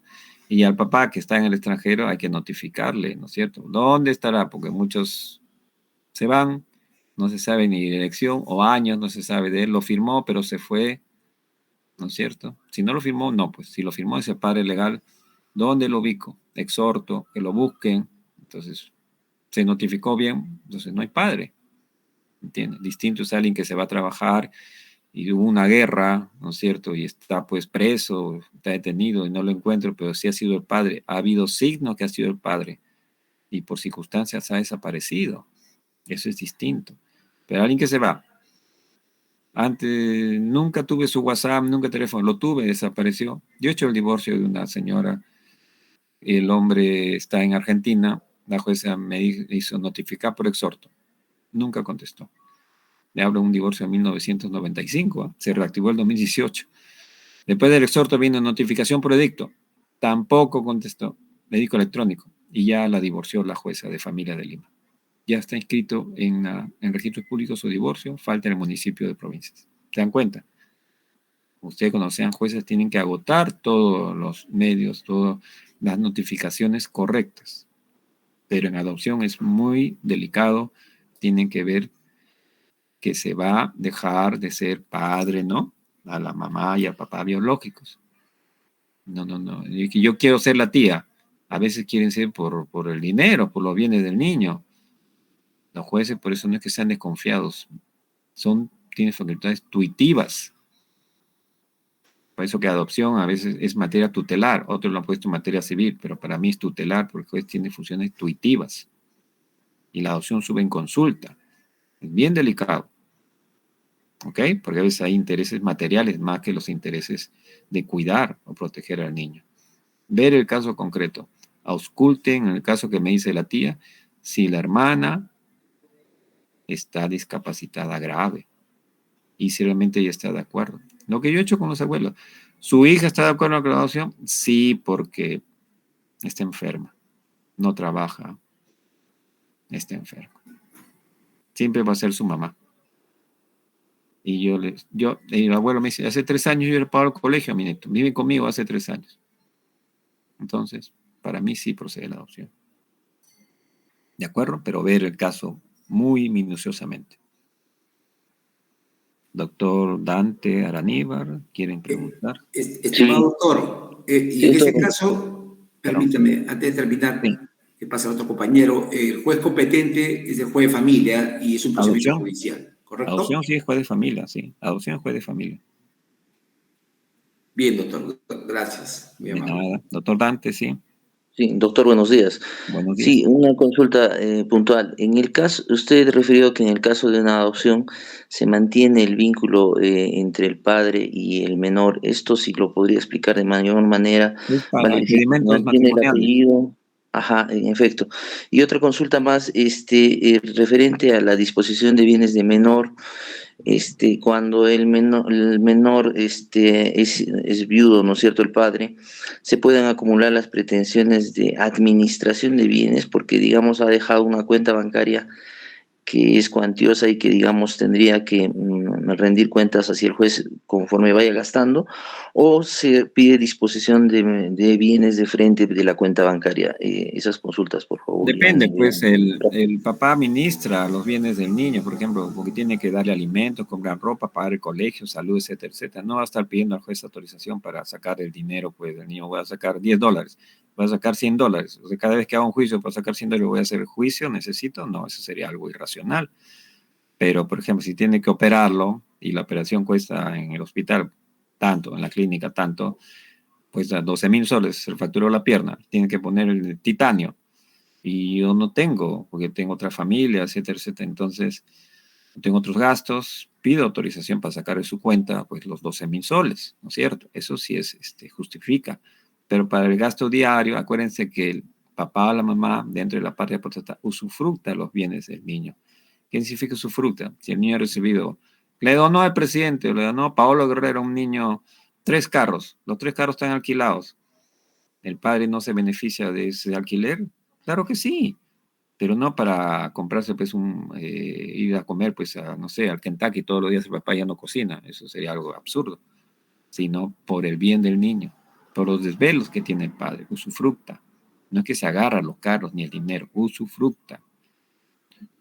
Y al papá que está en el extranjero hay que notificarle, ¿no es cierto? ¿Dónde estará? Porque muchos se van, no se sabe ni dirección, o años, no se sabe de él, lo firmó, pero se fue, ¿no es cierto? Si no lo firmó, no, pues si lo firmó ese padre legal, ¿dónde lo ubico? Exhorto, que lo busquen. Entonces, se notificó bien, entonces no hay padre, ¿entiendes? Distinto es alguien que se va a trabajar y hubo una guerra, ¿no es cierto? Y está pues preso, está detenido y no lo encuentro, pero sí ha sido el padre. Ha habido signos que ha sido el padre y por circunstancias ha desaparecido. Eso es distinto. Pero alguien que se va. Antes nunca tuve su WhatsApp, nunca teléfono, lo tuve, desapareció. Yo he hecho el divorcio de una señora, el hombre está en Argentina, la jueza me hizo notificar por exhorto, nunca contestó. Le hablo de un divorcio de 1995, ¿eh? Se reactivó el 2018. Después del exhorto vino notificación por edicto, tampoco contestó, edicto electrónico, y ya la divorció la jueza de familia de Lima. Ya está inscrito en registros públicos su divorcio, falta en el municipio de provincias. ¿Se dan cuenta? Ustedes cuando sean jueces tienen que agotar todos los medios, todas las notificaciones correctas. Pero en adopción es muy delicado, tienen que ver que se va a dejar de ser padre, ¿no? A la mamá y al papá biológicos. No, no, no. Y que yo quiero ser la tía. A veces quieren ser por el dinero, por los bienes del niño. Los jueces por eso no es que sean desconfiados, tienen facultades tuitivas. Por eso que adopción a veces es materia tutelar, otros lo han puesto en materia civil, pero para mí es tutelar porque el juez tiene funciones tuitivas. Y la adopción sube en consulta. Es bien delicado. ¿Ok? Porque a veces hay intereses materiales más que los intereses de cuidar o proteger al niño. Ver el caso concreto. Ausculten, en el caso que me dice la tía, si la hermana está discapacitada grave y si realmente ella está de acuerdo. Lo que yo he hecho con los abuelos. ¿Su hija está de acuerdo con la adopción? Sí, porque está enferma, no trabaja, está enferma. Siempre va a ser su mamá. Y el abuelo me dice, hace 3 años yo le pago el colegio a mi nieto, vive conmigo hace 3 años. Entonces, para mí sí procede la adopción. ¿De acuerdo? Pero ver el caso muy minuciosamente. Doctor Dante Araníbar, ¿quieren preguntar? Estimado doctor, y en este caso, Perdón. permítame, antes de terminar, que pasa a otro compañero, el juez competente es el juez de familia y es un procedimiento Adopción. judicial, ¿correcto? Adopción sí es juez de familia, sí. Adopción es juez de familia. Bien, doctor, gracias. Muy De amable. nada. Doctor Dante, sí. Sí, doctor, buenos días. Buenos días. Sí, una consulta puntual. En el caso, usted refirió que en el caso de una adopción se mantiene el vínculo entre el padre y el menor. Esto sí lo podría explicar de mayor manera. Es para Vale decir, se impedimentos mantiene el matrimoniales. apellido. Ajá, en efecto. Y otra consulta más, referente a la disposición de bienes de menor. Cuando el menor es viudo, ¿no es cierto?, el padre, se pueden acumular las pretensiones de administración de bienes porque, digamos, ha dejado una cuenta bancaria que es cuantiosa y que, digamos, tendría que rendir cuentas hacia el juez conforme vaya gastando, o se pide disposición de bienes de frente de la cuenta bancaria. Esas consultas, por favor. Depende, pues el papá administra los bienes del niño, por ejemplo, porque tiene que darle alimentos, comprar ropa, pagar el colegio, salud, etcétera, etcétera. No va a estar pidiendo al juez autorización para sacar el dinero, pues del niño. Voy a sacar $10, voy a sacar $100. O sea, cada vez que haga un juicio para sacar $100, voy a hacer el juicio, necesito. No, eso sería algo irracional. Pero, por ejemplo, si tiene que operarlo y la operación cuesta en el hospital tanto, en la clínica tanto, pues a 12.000 soles, se le fracturó la pierna, tiene que poner el titanio. Y yo no tengo, porque tengo otra familia, etcétera, etcétera. Entonces, tengo otros gastos, pido autorización para sacar de su cuenta, pues los 12.000 soles, ¿no es cierto? Eso sí es, justifica. Pero para el gasto diario, acuérdense que el papá o la mamá, dentro de la patria potestad, usufructa los bienes del niño. ¿Qué significa usufructa? Si el niño ha recibido, le donó al presidente, le donó a Paolo Guerrero, un niño, 3 carros, los 3 carros están alquilados. ¿El padre no se beneficia de ese alquiler? Claro que sí, pero no para comprarse pues ir a comer pues no sé, al Kentucky todos los días el papá ya no cocina, eso sería algo absurdo, sino por el bien del niño, por los desvelos que tiene el padre, usufructa. No es que se agarra los carros ni el dinero, usufructa.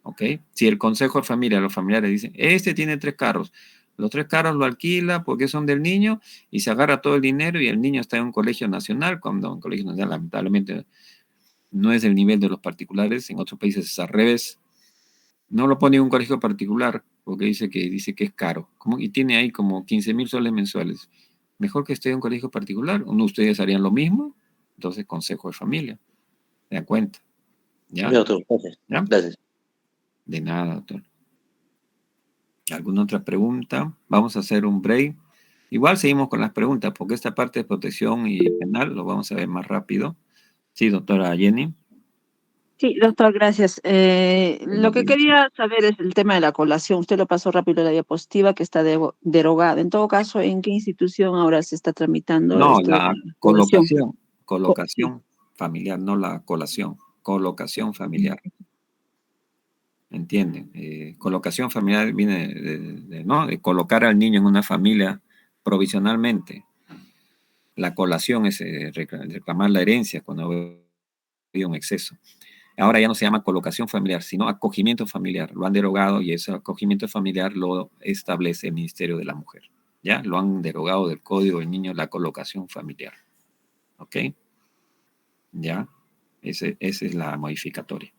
¿Ok? Si el consejo de familia, los familiares dicen, tiene 3 carros, los 3 carros lo alquila porque son del niño y se agarra todo el dinero y el niño está en un colegio nacional, cuando un colegio nacional lamentablemente no es del nivel de los particulares, en otros países es al revés. No lo pone en un colegio particular porque dice que es caro. Y tiene ahí como 15.000 soles mensuales. Mejor que esté en un colegio particular. ¿O no ustedes harían lo mismo? Entonces, consejo de familia. ¿Se dan cuenta? ¿Ya? Doctor, gracias. ¿Ya? Gracias. De nada, doctor. ¿Alguna otra pregunta? Vamos a hacer un break. Igual seguimos con las preguntas porque esta parte de protección y penal lo vamos a ver más rápido. Sí, doctora Jenny. Sí, doctor, gracias. Lo que quería saber es el tema de la colación. Usted lo pasó rápido la diapositiva que está derogada. En todo caso, ¿en qué institución ahora se está tramitando No, esto de la la colación? colocación familiar, no la colación, colocación familiar. ¿Entienden? Colocación familiar viene ¿no? de colocar al niño en una familia provisionalmente. La colación es reclamar la herencia cuando hay un exceso. Ahora ya no se llama colocación familiar, sino acogimiento familiar. Lo han derogado y ese acogimiento familiar lo establece el Ministerio de la Mujer. ¿Ya? Lo han derogado del Código del Niño, la colocación familiar. ¿Ok? ¿Ya? Esa es la modificatoria.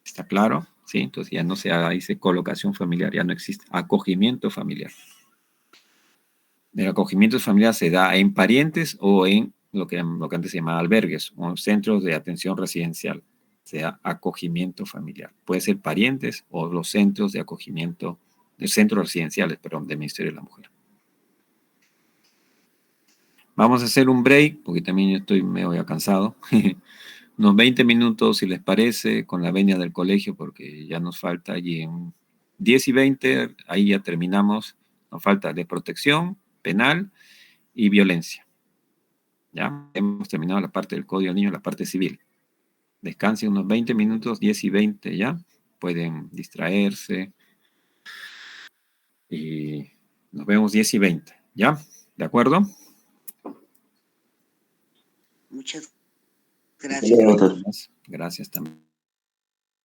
¿Está claro? Sí, entonces ya no se dice colocación familiar, ya no existe acogimiento familiar. El acogimiento familiar se da en parientes o en lo que antes se llamaba albergues o centros de atención residencial. Sea acogimiento familiar. Puede ser parientes o los centros de acogimiento, centros residenciales, perdón, del Ministerio de la Mujer. Vamos a hacer un break, porque también yo estoy medio cansado. Unos 20 minutos, si les parece, con la venia del colegio, porque ya nos falta allí en 10 y 20, ahí ya terminamos. Nos falta de protección penal y violencia. Ya hemos terminado la parte del Código del Niño, la parte civil. Descansen unos 20 minutos, 10 y 20 ya. Pueden distraerse. Y nos vemos 10 y 20. ¿Ya? ¿De acuerdo? Muchas gracias. Doctor. Gracias también.